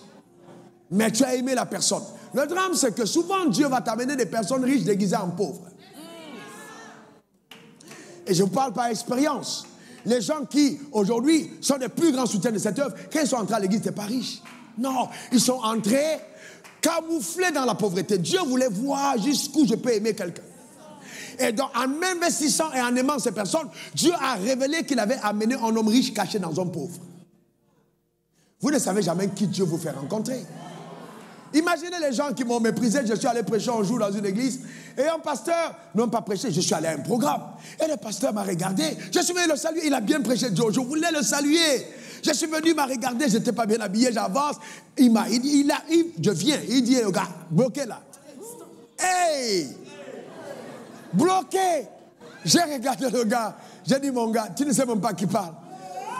Mais tu as aimé la personne. Le drame c'est que souvent Dieu va t'amener des personnes riches déguisées en pauvres. Et je vous parle par expérience. Les gens qui aujourd'hui sont les plus grands soutiens de cette œuvre, quand ils sont entrés à l'église, ils n'étaient pas riches. Non, ils sont entrés camouflés dans la pauvreté. Dieu voulait voir jusqu'où je peux aimer quelqu'un. Et donc, en m'investissant et en aimant ces personnes, Dieu a révélé qu'il avait amené un homme riche caché dans un pauvre. Vous ne savez jamais qui Dieu vous fait rencontrer. Imaginez les gens qui m'ont méprisé. Je suis allé prêcher un jour dans une église et un pasteur, non pas prêché, je suis allé à un programme. Et le pasteur m'a regardé. Je suis venu le saluer. Il a bien prêché Dieu. Je voulais le saluer. Je suis venu, il m'a regardé. Je n'étais pas bien habillé. J'avance. Je viens. Il dit, gars, bloqué là. Hey! Bloqué. J'ai regardé le gars. J'ai dit, mon gars, tu ne sais même pas qui parle.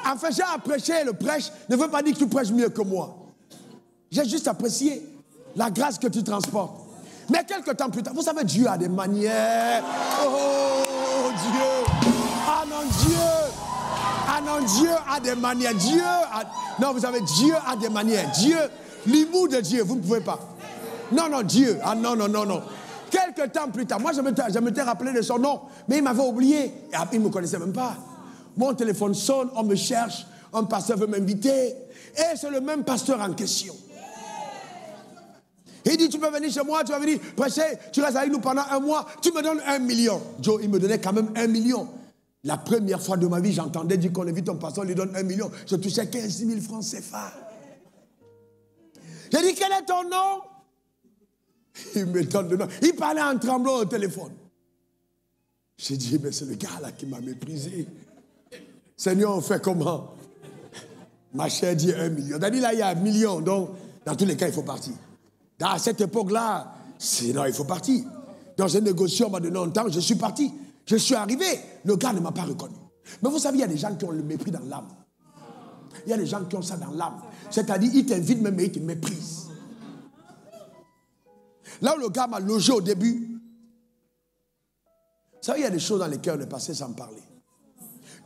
En fait, j'ai apprécié le prêche. Ne veut pas dire que tu prêches mieux que moi. J'ai juste apprécié la grâce que tu transportes. Mais quelques temps plus tard, vous savez, Dieu a des manières. Oh, Dieu. Ah non, Dieu. Ah non, Dieu a des manières. Non, vous savez, Dieu a des manières. Dieu, l'humour de Dieu, vous ne pouvez pas. Non, non, Dieu. Ah non, non, non, non. Quelques temps plus tard, moi je m'étais rappelé de son nom, mais il m'avait oublié. Et il ne me connaissait même pas. Mon téléphone sonne, on me cherche, un pasteur veut m'inviter. Et c'est le même pasteur en question. Il dit, tu peux venir chez moi, tu vas venir prêcher, tu restes avec nous pendant 1 mois, tu me donnes 1 million. Joe, il me donnait quand même 1 million. La première fois de ma vie, j'entendais dire qu'on invite un pasteur, on lui donne 1 million. Je touchais 15 000 francs CFA. J'ai dit, quel est ton nom? Il me donne le nom. Il parlait en tremblant au téléphone. J'ai dit, mais c'est le gars là qui m'a méprisé. Seigneur, on fait comment? Ma chère dit 1 million. T'as dit là, il y a 1 million, donc dans tous les cas, il faut partir. À cette époque-là, non, il faut partir. Donc j'ai négocié, on m'a donné un temps, je suis parti. Je suis arrivé, le gars ne m'a pas reconnu. Mais vous savez, il y a des gens qui ont le mépris dans l'âme. Il y a des gens qui ont ça dans l'âme. C'est-à-dire, ils t'invitent même, mais ils te méprisent. Là où le gars m'a logé au début, vous savez, il y a des choses dans lesquelles on est passé sans parler.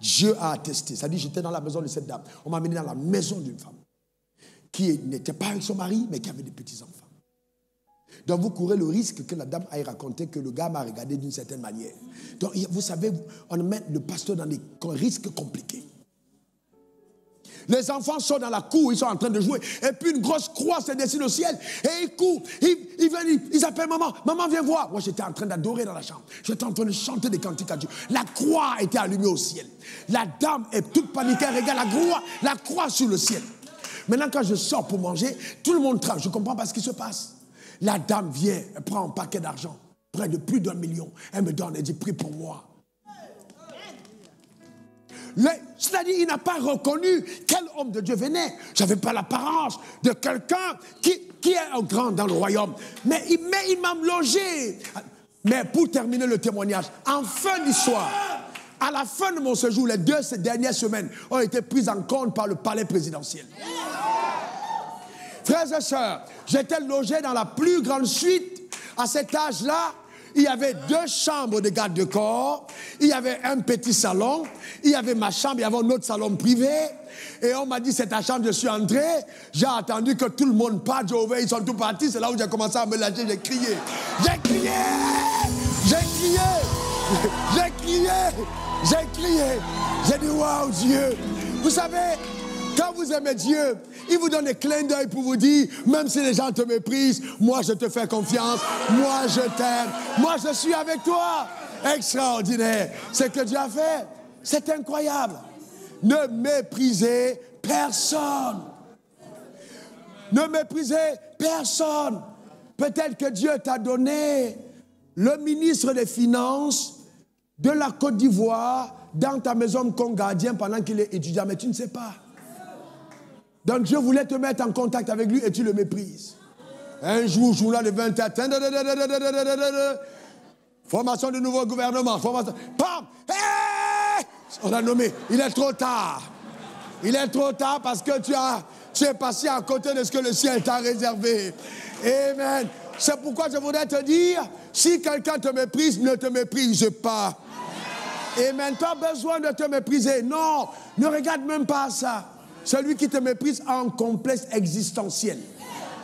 Dieu a attesté. C'est-à-dire, j'étais dans la maison de cette dame. On m'a amené dans la maison d'une femme qui n'était pas avec son mari, mais qui avait des petits-enfants. Donc, vous courez le risque que la dame aille raconter que le gars m'a regardé d'une certaine manière. Donc, vous savez, on met le pasteur dans des risques compliqués. Les enfants sont dans la cour, ils sont en train de jouer. Et puis, une grosse croix se dessine au ciel. Et ils courent, ils appellent maman. Maman, viens voir. Moi, j'étais en train d'adorer dans la chambre. J'étais en train de chanter des cantiques à Dieu. La croix était allumée au ciel. La dame est toute paniquée. Elle regarde la croix sur le ciel. Maintenant, quand je sors pour manger, tout le monde tremble. Je ne comprends pas ce qui se passe. La dame vient, elle prend un paquet d'argent, près de plus d'1 million. Elle me donne, elle dit, prie pour moi. C'est-à-dire, il n'a pas reconnu quel homme de Dieu venait. Je n'avais pas l'apparence de quelqu'un qui est un grand dans le royaume. Mais il m'a logé. Mais pour terminer le témoignage, en fin d'histoire, à la fin de mon séjour, les 2 dernières semaines ont été prises en compte par le palais présidentiel. Frères et sœurs, j'étais logé dans la plus grande suite. À cet âge-là, il y avait 2 chambres de garde de corps, il y avait un petit salon, il y avait ma chambre, il y avait un autre salon privé. Et on m'a dit, c'est ta chambre, je suis entré. J'ai attendu que tout le monde parte, j'ai ouvert, ils sont tous partis. C'est là où j'ai commencé à me lâcher, j'ai crié. J'ai crié! J'ai crié! J'ai crié! J'ai crié! J'ai dit, waouh, Dieu! Vous savez, quand vous aimez Dieu, il vous donne des clins d'œil pour vous dire, même si les gens te méprisent, moi je te fais confiance, moi je t'aime, moi je suis avec toi. Extraordinaire. Ce que Dieu a fait, c'est incroyable. Ne méprisez personne. Ne méprisez personne. Peut-être que Dieu t'a donné le ministre des Finances de la Côte d'Ivoire dans ta maison comme gardien pendant qu'il est étudiant, mais tu ne sais pas. Donc Dieu voulait te mettre en contact avec lui et tu le méprises. Un journal de 20 heures, formation du nouveau gouvernement, formation, pam, hey! On a nommé, il est trop tard. Il est trop tard parce que tu es passé à côté de ce que le ciel t'a réservé. Amen. C'est pourquoi je voudrais te dire, si quelqu'un te méprise, ne te méprise pas. Amen. Tu as besoin de te mépriser. Non, ne regarde même pas ça. Celui qui te méprise a un complexe existentiel,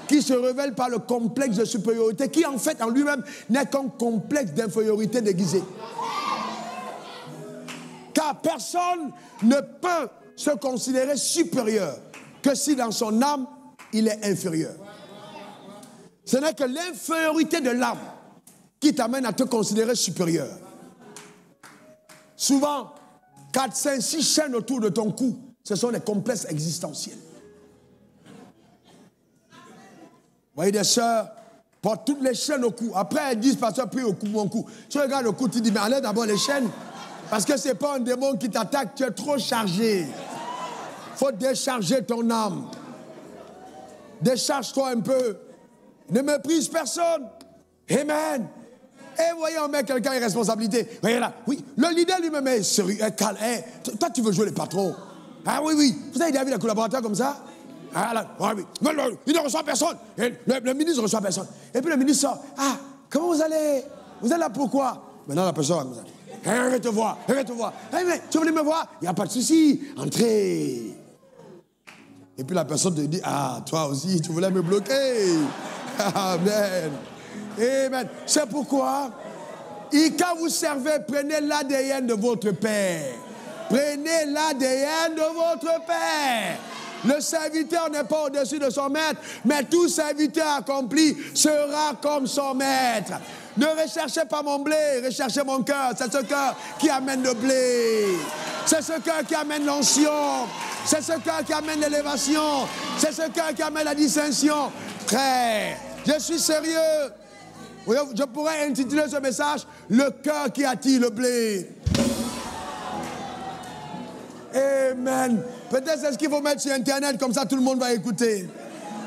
qui se révèle par le complexe de supériorité, qui en fait en lui-même n'est qu'un complexe d'infériorité déguisé. Car personne ne peut se considérer supérieur que si dans son âme, il est inférieur. Ce n'est que l'infériorité de l'âme qui t'amène à te considérer supérieur. Souvent, 4, 5, 6 chaînes autour de ton cou, ce sont des complexes existentiels. Vous voyez des sœurs portent toutes les chaînes au cou. Après, elles disent, pasteur, prie au cou, mon cou. Tu regardes le cou, tu dis, mais enlève d'abord les chaînes. Parce que ce n'est pas un démon qui t'attaque, tu es trop chargé. Il faut décharger ton âme. Décharge-toi un peu. Ne méprise personne. Amen. Et voyez, on met quelqu'un en responsabilité. Voyez là, oui, le leader lui-même est sérieux, est calme. Toi, tu veux jouer les patrons. Ah oui, oui. Vous avez déjà vu les collaborateurs comme ça? Ah là, oui. Il ne reçoit personne. Le ministre ne reçoit personne. Et puis le ministre sort. Ah, comment vous allez? Vous êtes là pourquoi? Maintenant, la personne va vous dire. Je vais te voir, je vais te voir. Hey, mais tu voulais me voir? Il n'y a pas de souci. Entrez. Et puis la personne te dit, ah, toi aussi, tu voulais me bloquer. Amen. Amen. C'est pourquoi, quand vous servez, prenez l'ADN de votre Père. Prenez l'ADN de votre Père. Le serviteur n'est pas au-dessus de son maître, mais tout serviteur accompli sera comme son maître. Ne recherchez pas mon blé, recherchez mon cœur. C'est ce cœur qui amène le blé. C'est ce cœur qui amène l'onction. C'est ce cœur qui amène l'élévation. C'est ce cœur qui amène la distinction. Frère, je suis sérieux. Je pourrais intituler ce message « Le cœur qui attire le blé ». Amen. Peut-être c'est ce qu'il faut mettre sur Internet, comme ça tout le monde va écouter.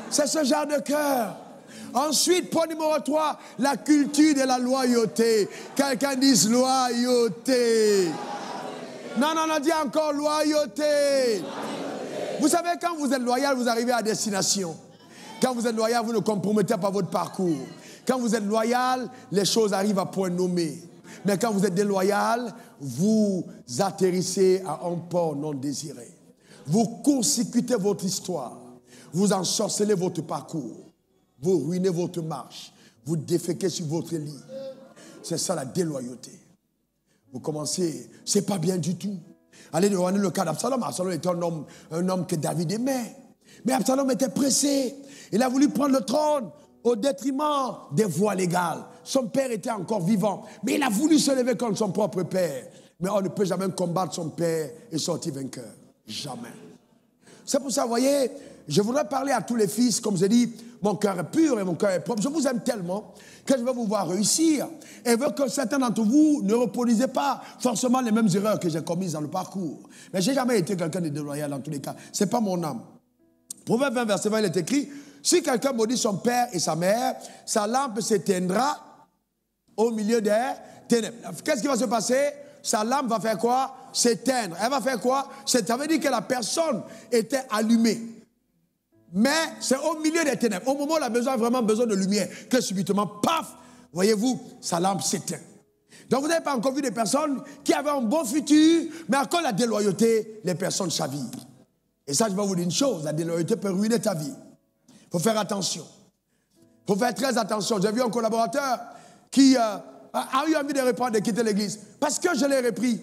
C'est ce genre de cœur. Ensuite, point numéro 3, la culture de la loyauté. Quelqu'un dise loyauté. Non, dis encore loyauté. Vous savez, quand vous êtes loyal, vous arrivez à destination. Quand vous êtes loyal, vous ne compromettez pas votre parcours. Quand vous êtes loyal, les choses arrivent à point nommé. Mais quand vous êtes déloyal, vous atterrissez à un port non désiré. Vous court-circuitez votre histoire. Vous ensorcelez votre parcours. Vous ruinez votre marche. Vous déféquez sur votre lit. C'est ça la déloyauté. Vous commencez, c'est pas bien du tout. Allez regarder le cas d'Absalom. Absalom était un homme que David aimait. Mais Absalom était pressé. Il a voulu prendre le trône au détriment des voies légales. Son père était encore vivant. Mais il a voulu se lever contre son propre père. Mais on ne peut jamais combattre son père et sortir vainqueur. Jamais. C'est pour ça, vous voyez, je voudrais parler à tous les fils, comme je dis, mon cœur est pur et mon cœur est propre. Je vous aime tellement que je veux vous voir réussir. Et je veux que certains d'entre vous ne reproduisez pas forcément les mêmes erreurs que j'ai commises dans le parcours. Mais je n'ai jamais été quelqu'un de déloyal dans tous les cas. Ce n'est pas mon âme. Proverbe 20, verset 20, il est écrit, si quelqu'un maudit son père et sa mère, sa lampe s'éteindra au milieu des ténèbres. Qu'est-ce qui va se passer? Sa lampe va faire quoi? S'éteindre. Elle va faire quoi? Ça veut dire que la personne était allumée. Mais c'est au milieu des ténèbres. Au moment où elle a vraiment besoin de lumière, que subitement, paf, voyez-vous, sa lampe s'éteint. Donc vous n'avez pas encore vu des personnes qui avaient un bon futur, mais à cause de la déloyauté, les personnes chavirent. Et ça, je vais vous dire une chose, la déloyauté peut ruiner ta vie. Il faut faire attention. Il faut faire très attention. J'ai vu un collaborateur qui a eu envie de reprendre, de quitter l'église. Parce que je l'ai repris.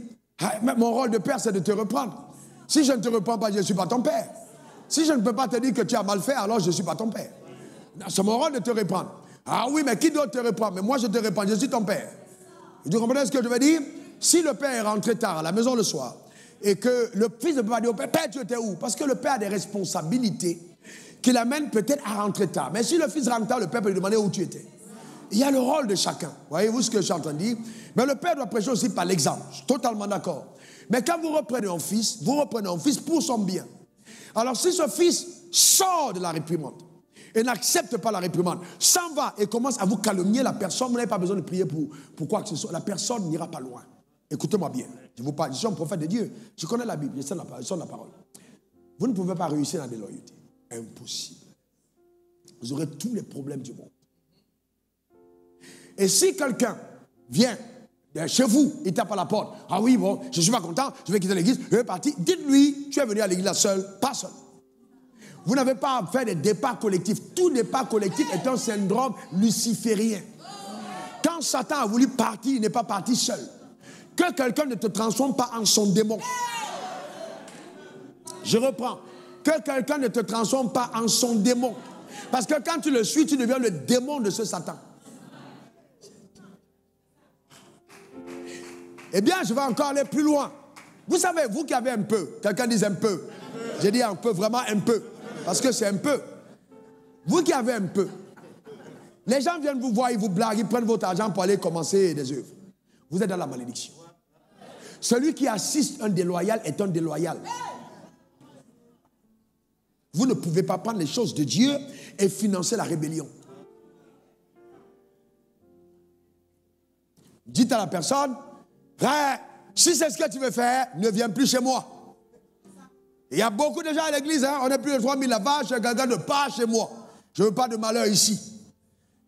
Mon rôle de père, c'est de te reprendre. Si je ne te reprends pas, je ne suis pas ton père. Si je ne peux pas te dire que tu as mal fait, alors je ne suis pas ton père. C'est mon rôle de te reprendre. Ah oui, mais qui doit te reprendre? Mais moi, je te reprends, je suis ton père. Vous comprenez ce que je veux dire? Si le père est rentré tard à la maison le soir, et que le fils ne peut pas dire au père, père, tu étais où? Parce que le père a des responsabilités qui l'amènent peut-être à rentrer tard. Mais si le fils rentre tard, le père peut lui demander où tu étais. Il y a le rôle de chacun. Voyez-vous ce que je suis en train de dire? Mais le père doit prêcher aussi par l'exemple. Je suis totalement d'accord. Mais quand vous reprenez un fils pour son bien. Alors si ce fils sort de la réprimande et n'accepte pas la réprimande, s'en va et commence à vous calomnier la personne, vous n'avez pas besoin de prier pour quoi que ce soit. La personne n'ira pas loin. Écoutez-moi bien. Je vous parle, je suis un prophète de Dieu. Je connais la Bible, je sonne la parole. Vous ne pouvez pas réussir dans la déloyauté. Impossible. Vous aurez tous les problèmes du monde. Et si quelqu'un vient chez vous, il tape à la porte. Ah oui, bon, je ne suis pas content, je vais quitter l'église, je vais partir. Dites-lui, tu es venu à l'église seul, pas seul. Vous n'avez pas à faire des départs collectifs. Tout départ collectif est un syndrome luciférien. Quand Satan a voulu partir, il n'est pas parti seul. Que quelqu'un ne te transforme pas en son démon. Je reprends. Que quelqu'un ne te transforme pas en son démon. Parce que quand tu le suis, tu deviens le démon de ce Satan. Eh bien, je vais encore aller plus loin. Vous savez, vous qui avez un peu, quelqu'un dit un peu. J'ai dit un peu, vraiment un peu. Parce que c'est un peu. Vous qui avez un peu, les gens viennent vous voir, ils vous blaguent, ils prennent votre argent pour aller commencer des œuvres. Vous êtes dans la malédiction. Celui qui assiste un déloyal est un déloyal. Vous ne pouvez pas prendre les choses de Dieu et financer la rébellion. Dites à la personne, frère, si c'est ce que tu veux faire, ne viens plus chez moi. Il y a beaucoup de gens à l'église, hein, on est plus de 3000 là-bas, je suis quelqu'un de pas chez moi. Je ne veux pas de malheur ici.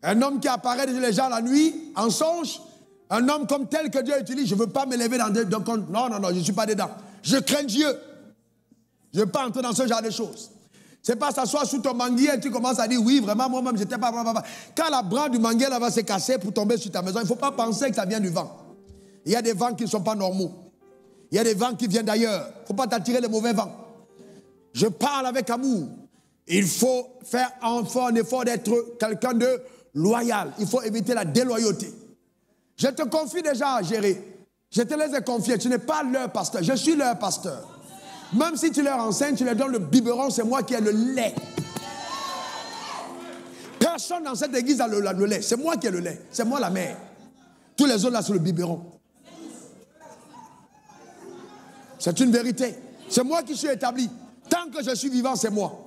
Un homme qui apparaît devant les gens la nuit, en songe, un homme comme tel que Dieu utilise, je ne veux pas me lever dans des comptes. Non, je ne suis pas dedans. Je crains Dieu. Je ne veux pas entrer dans ce genre de choses. Ce n'est pas s'asseoir sous ton manguier et tu commences à dire, oui, vraiment, moi-même, j'étais pas. Quand la branche du manguier là, va se casser pour tomber sur ta maison, il ne faut pas penser que ça vient du vent. Il y a des vents qui ne sont pas normaux. Il y a des vents qui viennent d'ailleurs. Il ne faut pas t'attirer les mauvais vents. Je parle avec amour. Il faut faire un effort d'être quelqu'un de loyal. Il faut éviter la déloyauté. Je te confie déjà à gérer. Je te les ai confiés. Tu n'es pas leur pasteur. Je suis leur pasteur. Même si tu leur enseignes, tu leur donnes le biberon, c'est moi qui ai le lait. Personne dans cette église a le lait. C'est moi qui ai le lait. C'est moi la mère. Tous les autres là, c'est le biberon. C'est une vérité. C'est moi qui suis établi. Tant que je suis vivant, c'est moi.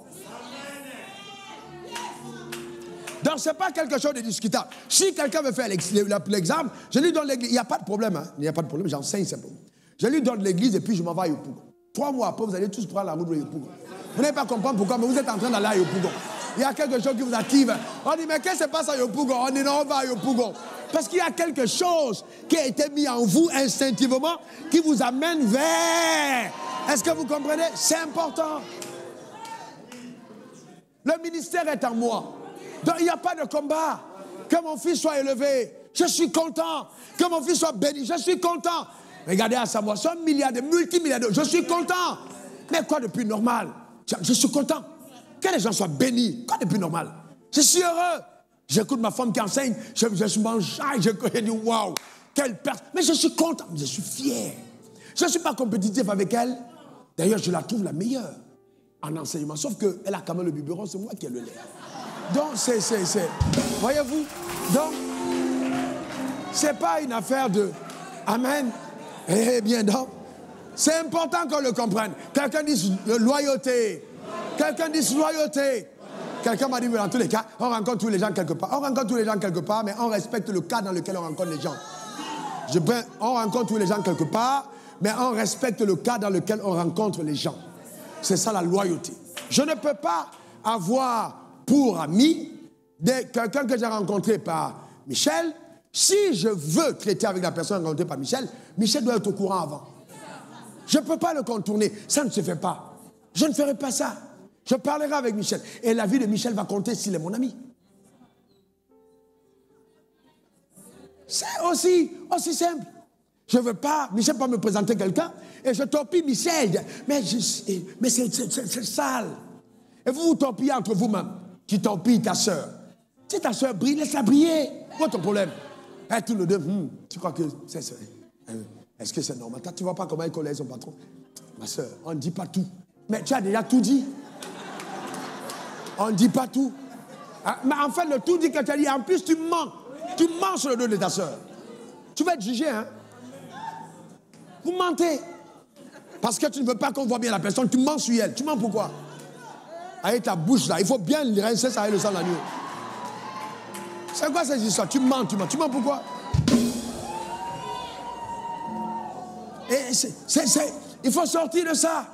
Donc, ce n'est pas quelque chose de discutable. Si quelqu'un veut faire l'examen, je lui donne l'église. Il n'y a pas de problème. Hein? Il n'y a pas de problème, j'enseigne simplement. Je lui donne l'église et puis je m'en vais à Yopougon. 3 mois après, vous allez tous prendre la route de Yopougon. Vous n'allez pas comprendre pourquoi, mais vous êtes en train d'aller à Yopougon. Il y a quelque chose qui vous active. On dit, mais qu'est-ce qui se passe à Yopougon? On dit, non, on va à Yopougon. Parce qu'il y a quelque chose qui a été mis en vous instinctivement qui vous amène vers. Est-ce que vous comprenez? C'est important. Le ministère est en moi. Donc il n'y a pas de combat. Que mon fils soit élevé, je suis content. Que mon fils soit béni, je suis content. Regardez à savoir, c'est un milliardaire, multimilliardaire, je suis content. Mais quoi de plus normal? Je suis content. Que les gens soient bénis, quoi de plus normal? Je suis heureux. J'écoute ma femme qui enseigne, je suis mangeaille, je dis waouh, quelle personne. Mais je suis content, je suis fier. Je ne suis pas compétitif avec elle. D'ailleurs, je la trouve la meilleure. en enseignement. Sauf qu'elle a quand même le biberon, c'est moi qui ai le lait. Donc, voyez-vous? Donc, c'est pas une affaire de... Amen. Eh bien, donc, c'est important qu'on le comprenne. Quelqu'un dit loyauté. Quelqu'un dit loyauté. Quelqu'un m'a dit, mais dans tous les cas, on rencontre tous les gens quelque part. On rencontre tous les gens quelque part, mais on respecte le cas dans lequel on rencontre les gens. On rencontre tous les gens quelque part, mais on respecte le cas dans lequel on rencontre les gens. C'est ça la loyauté. Je ne peux pas avoir pour ami quelqu'un que j'ai rencontré par Michel. Si je veux traiter avec la personne rencontrée par Michel, Michel doit être au courant avant. Je ne peux pas le contourner. Ça ne se fait pas. Je ne ferai pas ça. Je parlerai avec Michel. Et la vie de Michel va compter s'il est mon ami. C'est aussi simple. Je ne veux pas, Michel peut me présenter quelqu'un et je torpille Michel. Mais c'est sale. Et vous torpillez entre vous-même. Tu torpilles ta soeur. Si ta soeur brille, laisse-la briller. Quoi ton problème? Et tous les deux, tu crois que c'est... Est-ce que c'est normal? Tu ne vois pas comment il connaît son patron? Ma soeur, on ne dit pas tout. Mais tu as déjà tout dit. On ne dit pas tout. Mais en fait, le tout dit que tu as dit. En plus, tu mens. Tu mens sur le dos de ta soeur. Tu vas être jugé, hein? Vous mentez. Parce que tu ne veux pas qu'on voit bien la personne. Tu mens sur elle. Tu mens pourquoi? Avec ta bouche là. Il faut bien rincer ça avec le sang de l'agneau. C'est quoi ces histoires? Tu mens. Tu mens pourquoi? Et il faut sortir de ça.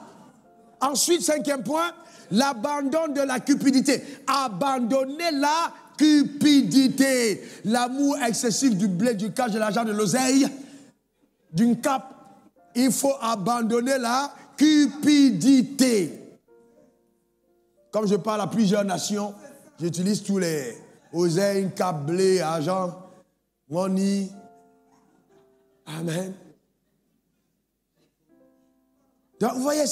Ensuite, 5e point, l'abandon de la cupidité. Abandonner la cupidité. L'amour excessif du blé, du cash, de l'argent, de l'oseille, d'une cape. Il faut abandonner la cupidité. Comme je parle à plusieurs nations, j'utilise tous les oseilles, cape, blé, argent, money. Amen. Donc, vous voyez,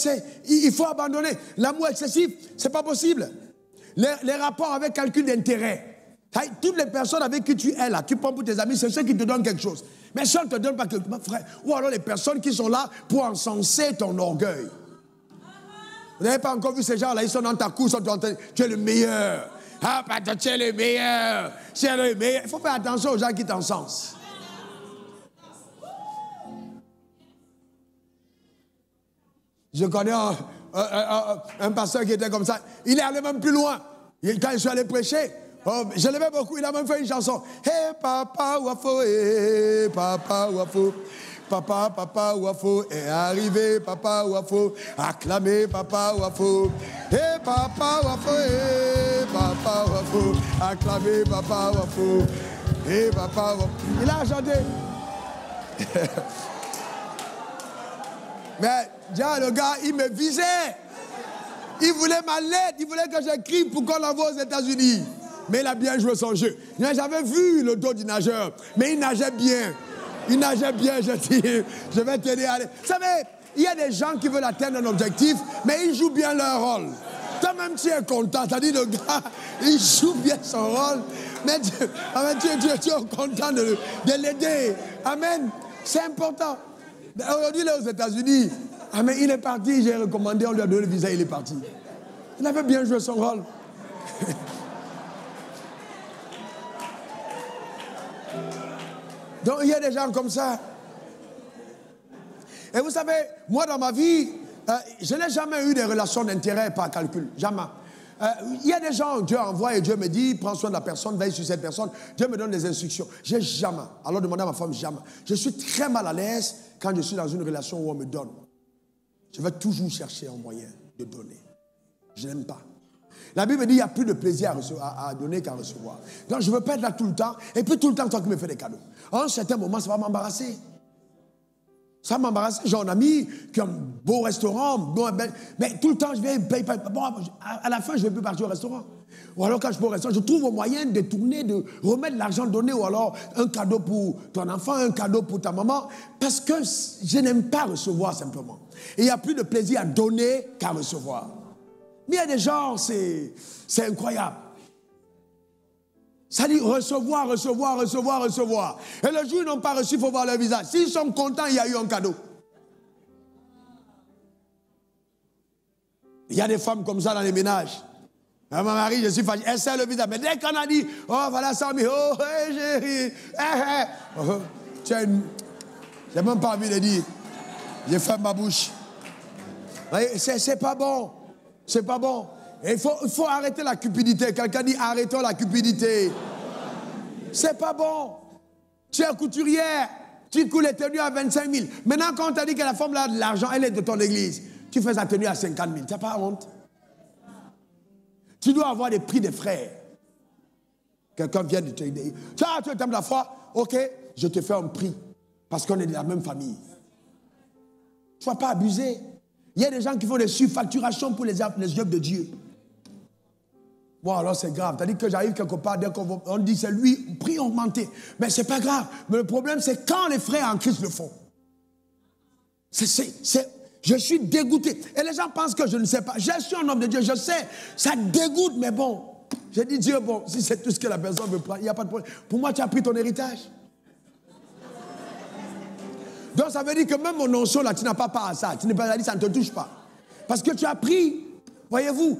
il faut abandonner. L'amour excessif, c'est pas possible. Les rapports avec calcul d'intérêt. Toutes les personnes avec qui tu es là, tu prends pour tes amis, c'est ceux qui te donnent quelque chose. Mais si on ne te donne pas quelque chose, frère, ou alors les personnes qui sont là pour encenser ton orgueil. Vous n'avez pas encore vu ces gens-là, ils sont dans ta cour, ils sont en train, tu es le meilleur. Ah, tu es le meilleur. Tu es le meilleur. Il faut faire attention aux gens qui t'encensent. Je connais un pasteur qui était comme ça. Il est allé même plus loin. Quand je suis allé prêcher, je l'aimais beaucoup. Il a même fait une chanson. Hey papa wafo, hey papa wafo. Papa, papa wafo est arrivé. Papa wafo, acclamé papa wafo. Hey papa wafo, hey papa wafo. Acclamé papa wafo. Hey papa wafo. Il a chanté. Mais déjà, le gars, il me visait. Il voulait ma lettre. Il voulait que j'écrive pour qu'on l'envoie aux États-Unis. Mais il a bien joué son jeu. J'avais vu le dos du nageur. Mais il nageait bien. Il nageait bien. Je dis, je vais t'aider à aller. Vous savez, il y a des gens qui veulent atteindre un objectif, mais ils jouent bien leur rôle. Toi-même, tu es content. Tu as dit, le gars, il joue bien son rôle. Mais tu es content de l'aider. Amen. C'est important. Aujourd'hui, il est aux États-Unis. Ah, mais il est parti, j'ai recommandé, on lui a donné le visa, il est parti. Il avait bien joué son rôle. Donc, il y a des gens comme ça. Et vous savez, moi, dans ma vie, je n'ai jamais eu des relations d'intérêt par calcul. Jamais. Il y a des gens, Dieu envoie et Dieu me dit, prends soin de la personne, veille sur cette personne. Dieu me donne des instructions. J'ai jamais. Alors, demandez à ma femme, jamais. Je suis très mal à l'aise quand je suis dans une relation où on me donne. Je vais toujours chercher un moyen de donner. Je n'aime pas. La Bible dit qu'il n'y a plus de plaisir à donner qu'à recevoir. Donc, je ne veux pas être là tout le temps. Et puis, tout le temps, toi qui me fais des cadeaux. À un certain moment, ça va m'embarrasser. Ça m'embarrasse. J'ai un ami qui a un beau restaurant, mais tout le temps, je vais payer. Bon, à la fin, je ne vais plus partir au restaurant. Ou alors, quand je vais au restaurant, je trouve un moyen de tourner, de remettre l'argent donné, ou alors un cadeau pour ton enfant, un cadeau pour ta maman, parce que je n'aime pas recevoir simplement. Et il n'y a plus de plaisir à donner qu'à recevoir. Mais il y a des gens, c'est incroyable. Ça dit recevoir, recevoir, recevoir, recevoir. Et le jour où ils n'ont pas reçu, il faut voir leur visage. S'ils sont contents, il y a eu un cadeau. Il y a des femmes comme ça dans les ménages. Ma mari, je suis fâché. Elle serre le visage. Mais dès qu'on a dit, oh, voilà 100 000, oh, hey, chérie, tu as une... J'ai même pas envie de dire. J'ai fermé ma bouche. C'est pas bon. C'est pas bon. Il faut arrêter la cupidité. Quelqu'un dit, arrêtons la cupidité. C'est pas bon. Tu es couturière. Tu coules les tenues à 25 000. Maintenant, quand on t'a dit que la femme a de l'argent, elle est de ton église, tu fais sa tenue à 50 000. Tu n'as pas honte? Tu dois avoir les prix des frères. Quelqu'un vient de te dire, tu aimes la foi? Ok, je te fais un prix. Parce qu'on est de la même famille. Tu ne vas pas abuser. Il y a des gens qui font des surfacturations pour les œuvres de Dieu. Bon, alors c'est grave. C'est-à-dire que j'arrive quelque part, dès qu'on dit c'est lui, prix augmenté. Mais c'est pas grave. Mais le problème, c'est quand les frères en Christ le font. Je suis dégoûté. Et les gens pensent que je ne sais pas. Je suis un homme de Dieu, je sais. Ça dégoûte, mais bon. J'ai dit, Dieu, bon, si c'est tout ce que la personne veut prendre, il n'y a pas de problème. Pour moi, tu as pris ton héritage. Donc ça veut dire que même mon onction là, tu n'as pas part à ça. Tu n'es pas dit, ça ne te touche pas. Parce que tu as pris. Voyez-vous,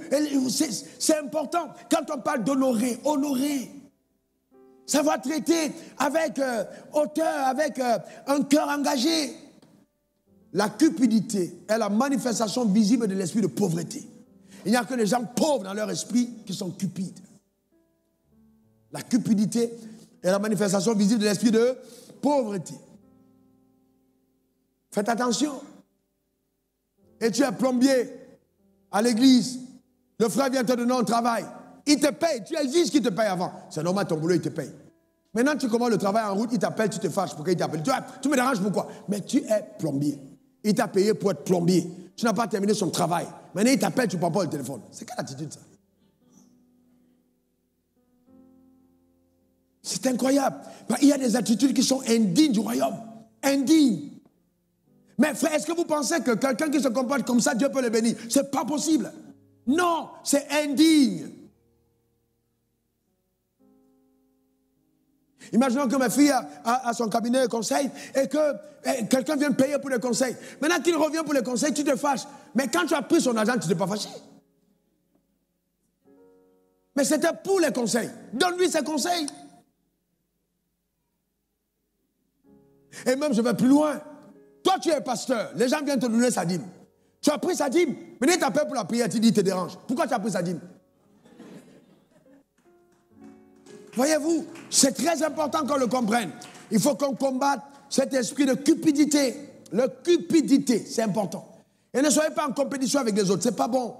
c'est important. Quand on parle d'honorer, honorer. Savoir traiter avec hauteur, avec un cœur engagé. La cupidité est la manifestation visible de l'esprit de pauvreté. Il n'y a que les gens pauvres dans leur esprit qui sont cupides. La cupidité est la manifestation visible de l'esprit de pauvreté. Faites attention. Et tu es plombier à l'église. Le frère vient te donner un travail. Il te paye. Tu exiges qu'il te paye avant. C'est normal, ton boulot, il te paye. Maintenant, tu commences le travail en route, il t'appelle, tu te fâches. Pourquoi il t'appelle? Tu me déranges pourquoi? Mais tu es plombier. Il t'a payé pour être plombier. Tu n'as pas terminé son travail. Maintenant, il t'appelle, tu ne prends pas le téléphone. C'est quelle attitude, ça? C'est incroyable. Il y a des attitudes qui sont indignes du royaume. Indignes. Mais frère, est-ce que vous pensez que quelqu'un qui se comporte comme ça, Dieu peut le bénir? C'est pas possible. Non, c'est indigne. Imaginons que ma fille a son cabinet de conseil et que quelqu'un vient payer pour le conseil. Maintenant qu'il revient pour le conseil, tu te fâches. Mais quand tu as pris son argent, tu ne t'es pas fâché. Mais c'était pour les conseils. Donne-lui ses conseils. Et même, je vais plus loin. Toi, tu es pasteur. Les gens viennent te donner sa dîme. Tu as pris sa dîme. Maintenant, il t'appelle pour la prière. Tu dis, il te dérange. Pourquoi tu as pris sa dîme? Voyez-vous, c'est très important qu'on le comprenne. Il faut qu'on combatte cet esprit de cupidité. La cupidité, c'est important. Et ne soyez pas en compétition avec les autres. Ce n'est pas bon.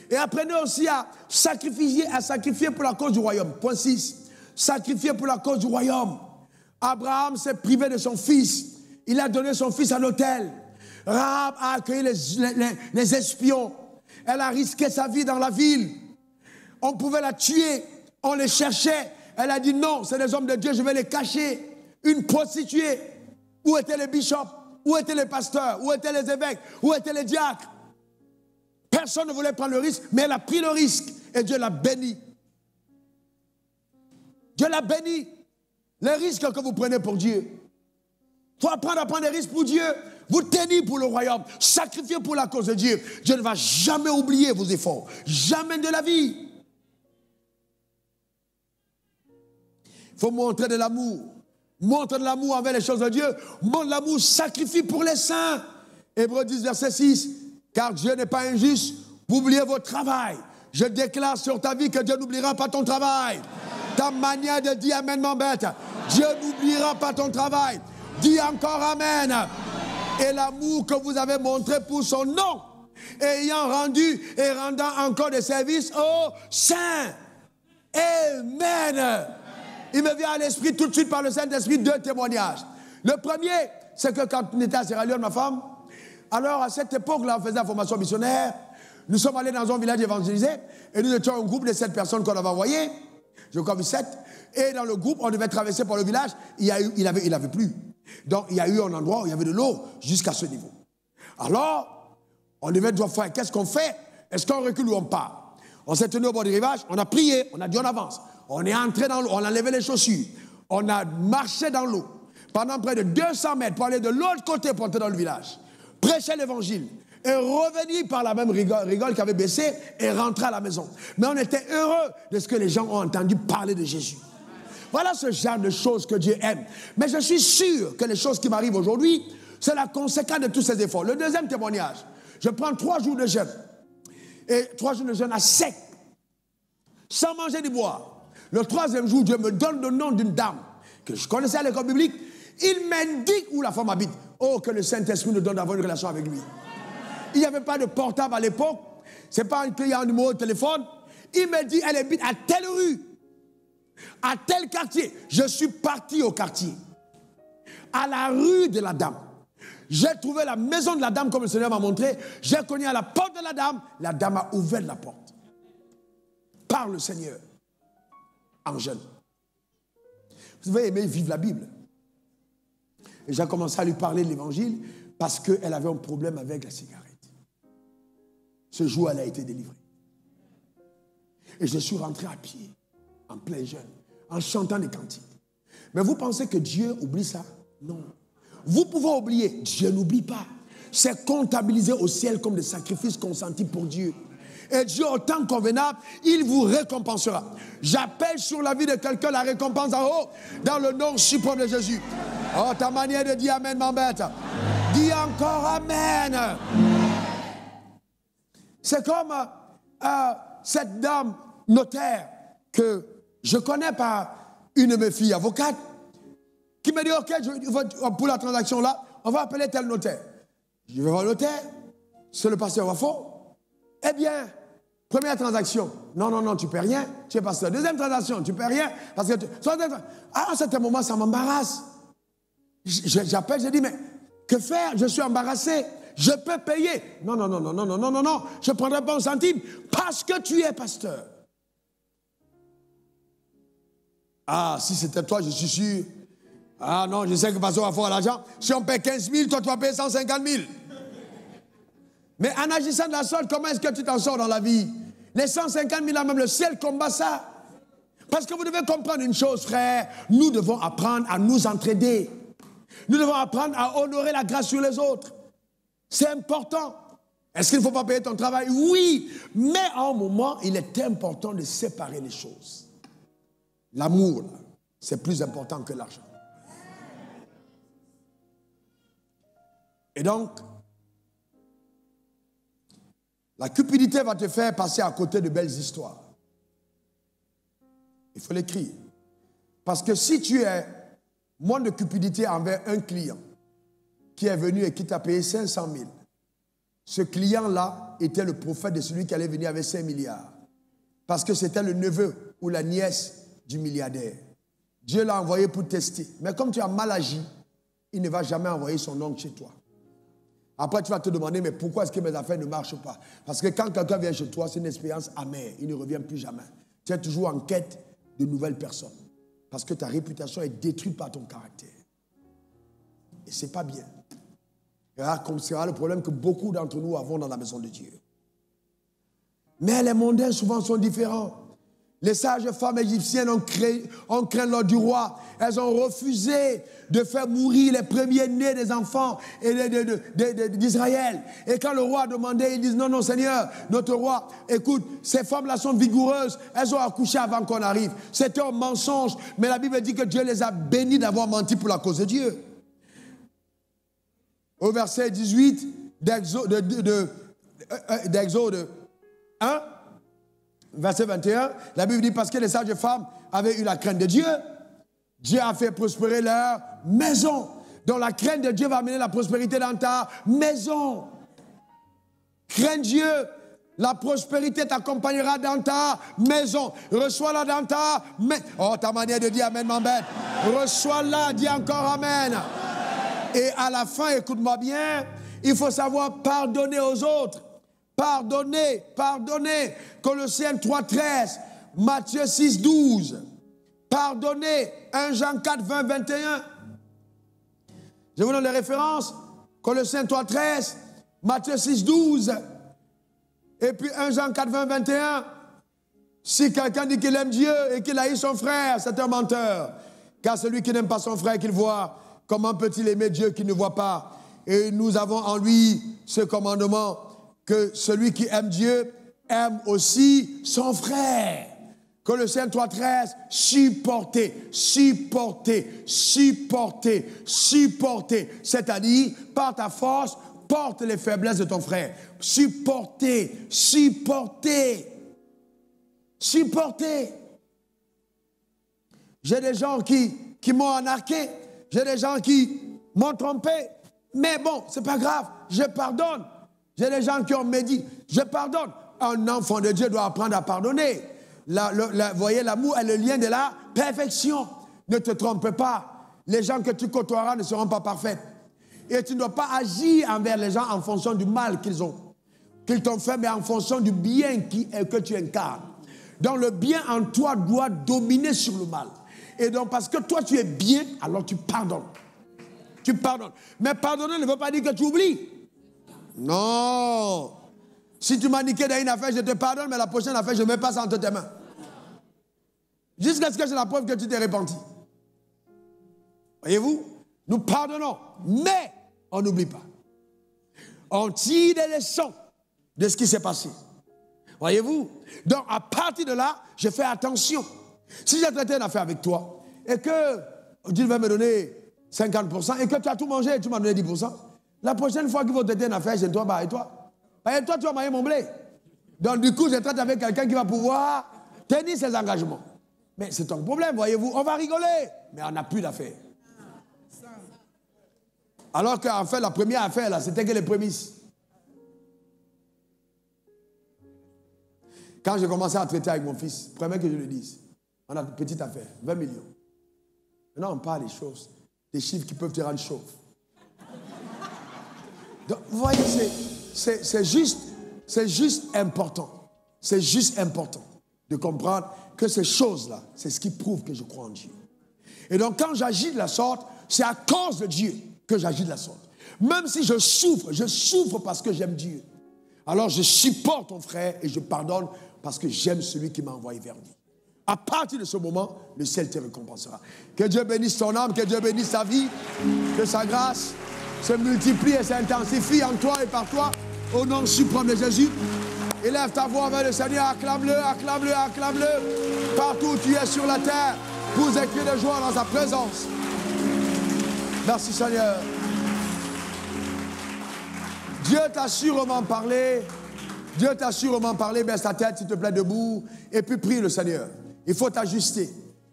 Et apprenez aussi à sacrifier pour la cause du royaume. Point 6. Sacrifier pour la cause du royaume. Abraham s'est privé de son fils. Il a donné son fils à l'autel. Rahab a accueilli les espions. Elle a risqué sa vie dans la ville. On pouvait la tuer. On les cherchait. Elle a dit non, c'est des hommes de Dieu, je vais les cacher. Une prostituée. Où étaient les bishops? Où étaient les pasteurs? Où étaient les évêques? Où étaient les diacres? Personne ne voulait prendre le risque, mais elle a pris le risque. Et Dieu l'a béni. Dieu l'a béni. Les risques que vous prenez pour Dieu. Il faut apprendre à prendre des risques pour Dieu. Vous tenir pour le royaume. Sacrifier pour la cause de Dieu. Dieu ne va jamais oublier vos efforts. Jamais de la vie. Il faut montrer de l'amour. Montre de l'amour envers les choses de Dieu. Montre de l'amour, sacrifie pour les saints. Hébreux 10, verset 6. Car Dieu n'est pas injuste. Vous oubliez votre travail. Je déclare sur ta vie que Dieu n'oubliera pas ton travail. Ta manière de dire amen m'embête. Dieu n'oubliera pas ton travail. Dis encore amen. Et l'amour que vous avez montré pour son nom, ayant rendu et rendant encore des services aux saints. Amen. Il me vient à l'esprit tout de suite par le Saint-Esprit 2 témoignages. Le premier, c'est que quand on était à Sierra Leone, ma femme, alors à cette époque-là, on faisait la formation missionnaire. Nous sommes allés dans un village évangélisé et nous étions un groupe de 7 personnes qu'on avait envoyées. Je crois que 7. Et dans le groupe, on devait traverser par le village. Il avait plu. Donc, il y a eu un endroit où il y avait de l'eau jusqu'à ce niveau. Alors, on devait faire. Qu'est-ce qu'on fait? Est-ce qu'on recule ou on part? On s'est tenu au bord du rivage, on a prié, on a dit on avance. On est entré dans l'eau, on a levé les chaussures. On a marché dans l'eau pendant près de 200 mètres pour aller de l'autre côté pour entrer dans le village. Prêcher l'évangile. et revenir par la même rigole qui avait baissé et rentrer à la maison. Mais on était heureux de ce que les gens ont entendu parler de Jésus. Voilà ce genre de choses que Dieu aime. Mais je suis sûr que les choses qui m'arrivent aujourd'hui, c'est la conséquence de tous ces efforts. Le deuxième témoignage, je prends 3 jours de jeûne. Et 3 jours de jeûne à sec, sans manger ni boire. Le 3e jour, Dieu me donne le nom d'une dame que je connaissais à l'école biblique. Il m'indique où la femme habite. Oh, que le Saint-Esprit nous donne d'avoir une relation avec lui. Il n'y avait pas de portable à l'époque. Ce n'est pas un client numéro de téléphone. Il me dit, elle habite à telle rue, à tel quartier. Je suis parti au quartier, à la rue de la dame. J'ai trouvé la maison de la dame comme le Seigneur m'a montré. J'ai cogné à la porte de la dame a ouvert la porte. Par le Seigneur, en jeûne. Vous devez aimer vivre la Bible. Et j'ai commencé à lui parler de l'évangile parce qu'elle avait un problème avec la cigarette. Ce jour, elle a été délivrée. Et je suis rentré à pied, en plein jeûne, en chantant des cantiques. Mais vous pensez que Dieu oublie ça? Non. Vous pouvez oublier, Dieu n'oublie pas. C'est comptabilisé au ciel comme des sacrifices consentis pour Dieu. Et Dieu, au temps convenable, il vous récompensera. J'appelle sur la vie de quelqu'un la récompense en haut, dans le nom suprême de Jésus. Oh, ta manière de dire Amen m'embête. Dis encore Amen. C'est comme cette dame notaire que je connais par une de mes filles avocates qui me dit, ok, pour la transaction là, on va appeler tel notaire. Je vais voir le notaire, c'est le pasteur Wafo. Eh bien, première transaction, non, tu ne paies rien, tu es pasteur. Deuxième transaction, tu ne paies rien, parce que à un certain moment, ça m'embarrasse. J'appelle, je dis, mais que faire? Je suis embarrassé, je peux payer. Non, je ne prendrai pas un centime, parce que tu es pasteur. Ah, si c'était toi, je suis sûr. Ah non, je sais que le pasteur va faire l'argent. Si on paie 15 000, toi, tu vas payer 150 000. Mais en agissant de la sorte, comment est-ce que tu t'en sors dans la vie? Les 150 000, là même, le ciel combat ça. Parce que vous devez comprendre une chose, frère. Nous devons apprendre à nous entraider. Nous devons apprendre à honorer la grâce sur les autres. C'est important. Est-ce qu'il ne faut pas payer ton travail? Oui. Mais à un moment, il est important de séparer les choses. L'amour, c'est plus important que l'argent. Et donc, la cupidité va te faire passer à côté de belles histoires. Il faut l'écrire. Parce que si tu es moins de cupidité envers un client qui est venu et qui t'a payé 500 000, ce client-là était le prophète de celui qui allait venir avec 5 milliards. Parce que c'était le neveu ou la nièce du milliardaire. Dieu l'a envoyé pour tester. Mais comme tu as mal agi, il ne va jamais envoyer son oncle chez toi. Après, tu vas te demander, mais pourquoi est-ce que mes affaires ne marchent pas? Parce que quand quelqu'un vient chez toi, c'est une expérience amère. Il ne revient plus jamais. Tu es toujours en quête de nouvelles personnes. Parce que ta réputation est détruite par ton caractère. Et ce n'est pas bien. Et là, c'est le problème que beaucoup d'entre nous avons dans la maison de Dieu. Mais les mondains, souvent, sont différents. Les sages femmes égyptiennes ont craint l'ordre du roi. Elles ont refusé de faire mourir les premiers-nés des enfants d'Israël. Et quand le roi a demandé, ils disent, non, Seigneur, notre roi, écoute, ces femmes-là sont vigoureuses. Elles ont accouché avant qu'on arrive. C'était un mensonge. Mais la Bible dit que Dieu les a bénis d'avoir menti pour la cause de Dieu. Au verset 18 d'Exode 1, verset 21, la Bible dit, parce que les sages femmes avaient eu la crainte de Dieu, Dieu a fait prospérer leur maison. Donc la crainte de Dieu va amener la prospérité dans ta maison. Crains Dieu, la prospérité t'accompagnera dans ta maison. Reçois-la dans ta maison. Oh, ta manière de dire Amen m'embête. Reçois-la, dis encore Amen. Et à la fin, écoute-moi bien, il faut savoir pardonner aux autres. Pardonnez. Colossiens 3:13, Matthieu 6:12. Pardonnez. 1 Jean 4, 20, 21. Je vous donne les références. Colossiens 3:13, Matthieu 6:12. Et puis 1 Jean 4, 20, 21. Si quelqu'un dit qu'il aime Dieu et qu'il haït son frère, c'est un menteur. Car celui qui n'aime pas son frère qu'il voit, comment peut-il aimer Dieu qu'il ne voit pas? Et nous avons en lui ce commandement que celui qui aime Dieu aime aussi son frère. Colossiens 3,13, supporter, supporter, supporter, supporter. C'est-à-dire, par ta force, porte les faiblesses de ton frère. Supporter, supporter, supporter. J'ai des gens qui m'ont arnaqué, j'ai des gens qui m'ont trompé, mais bon, c'est pas grave, je pardonne. J'ai des gens qui ont médit, je pardonne. Un enfant de Dieu doit apprendre à pardonner. Vous voyez, l'amour est le lien de la perfection. Ne te trompe pas. Les gens que tu côtoieras ne seront pas parfaits. Et tu ne dois pas agir envers les gens en fonction du mal qu'ils t'ont fait, mais en fonction du bien que tu incarnes. Donc le bien en toi doit dominer sur le mal. Et donc parce que toi tu es bien, alors tu pardonnes. Tu pardonnes. Mais pardonner ne veut pas dire que tu oublies. Non. Si tu m'as niqué dans une affaire, je te pardonne, mais la prochaine affaire, je ne mets pas ça entre tes mains. Jusqu'à ce que j'ai la preuve que tu t'es repenti. Voyez-vous? Nous pardonnons, mais on n'oublie pas. On tire des leçons de ce qui s'est passé. Voyez-vous? Donc, à partir de là, je fais attention. Si j'ai traité une affaire avec toi, et que Dieu va me donner 50%, et que tu as tout mangé et tu m'as donné 10%, la prochaine fois qu'il va traiter une affaire, c'est toi, bah, et toi? Et toi, tu vas manger mon blé. Donc, du coup, je traite avec quelqu'un qui va pouvoir tenir ses engagements. Mais c'est ton problème, voyez-vous. On va rigoler, mais on n'a plus d'affaires. Alors qu'en fait, la première affaire, là, c'était que les prémices. Quand j'ai commencé à traiter avec mon fils, premier que je le dise, on a une petite affaire, 20 millions. Maintenant, on parle des choses, des chiffres qui peuvent te rendre chauve. Donc, vous voyez, c'est juste important. C'est juste important de comprendre que ces choses-là, c'est ce qui prouve que je crois en Dieu. Et donc, quand j'agis de la sorte, c'est à cause de Dieu que j'agis de la sorte. Même si je souffre parce que j'aime Dieu. Alors, je supporte ton frère et je pardonne parce que j'aime celui qui m'a envoyé vers lui. À partir de ce moment, le ciel te récompensera. Que Dieu bénisse ton âme, que Dieu bénisse ta vie, que sa grâce se multiplie et s'intensifie en toi et par toi, au nom suprême de Jésus. Élève ta voix vers le Seigneur, acclame-le, acclame-le, acclame-le. Partout où tu es sur la terre, vous des cris de joie dans sa présence. Merci Seigneur. Dieu t'a sûrement parlé. Dieu t'a sûrement parlé. Baisse ta tête, s'il te plaît, debout. Et puis prie le Seigneur. Il faut t'ajuster.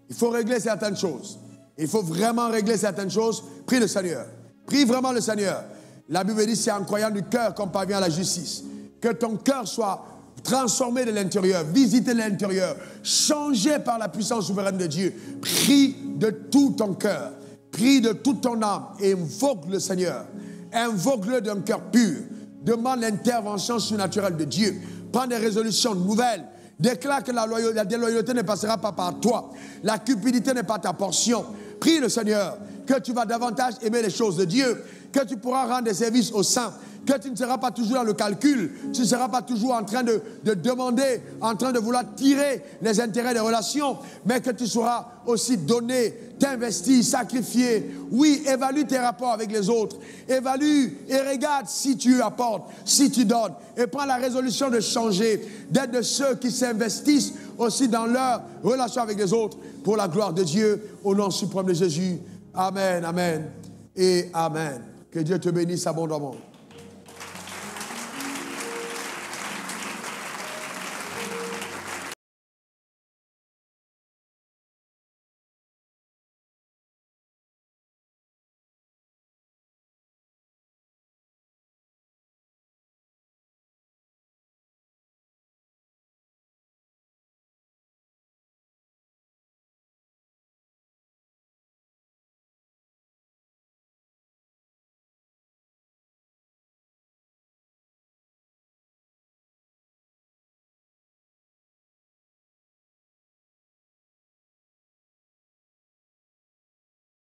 Il faut régler certaines choses. Il faut vraiment régler certaines choses. Prie le Seigneur. Prie vraiment le Seigneur. La Bible dit, c'est en croyant du cœur qu'on parvient à la justice. Que ton cœur soit transformé de l'intérieur, visité de l'intérieur, changé par la puissance souveraine de Dieu. Prie de tout ton cœur. Prie de toute ton âme et invoque le Seigneur. Invoque-le d'un cœur pur. Demande l'intervention surnaturelle de Dieu. Prends des résolutions nouvelles. Déclare que la déloyauté ne passera pas par toi. La cupidité n'est pas ta portion. Prie le Seigneur que tu vas davantage aimer les choses de Dieu, que tu pourras rendre des services aux saints, que tu ne seras pas toujours dans le calcul, tu ne seras pas toujours en train de demander, en train de vouloir tirer les intérêts des relations, mais que tu sauras aussi donner, t'investir, sacrifier. Oui, évalue tes rapports avec les autres, évalue et regarde si tu apportes, si tu donnes, et prends la résolution de changer, d'être de ceux qui s'investissent aussi dans leur relation avec les autres, pour la gloire de Dieu, au nom suprême de Jésus. Amen, amen et amen. Que Dieu te bénisse abondamment.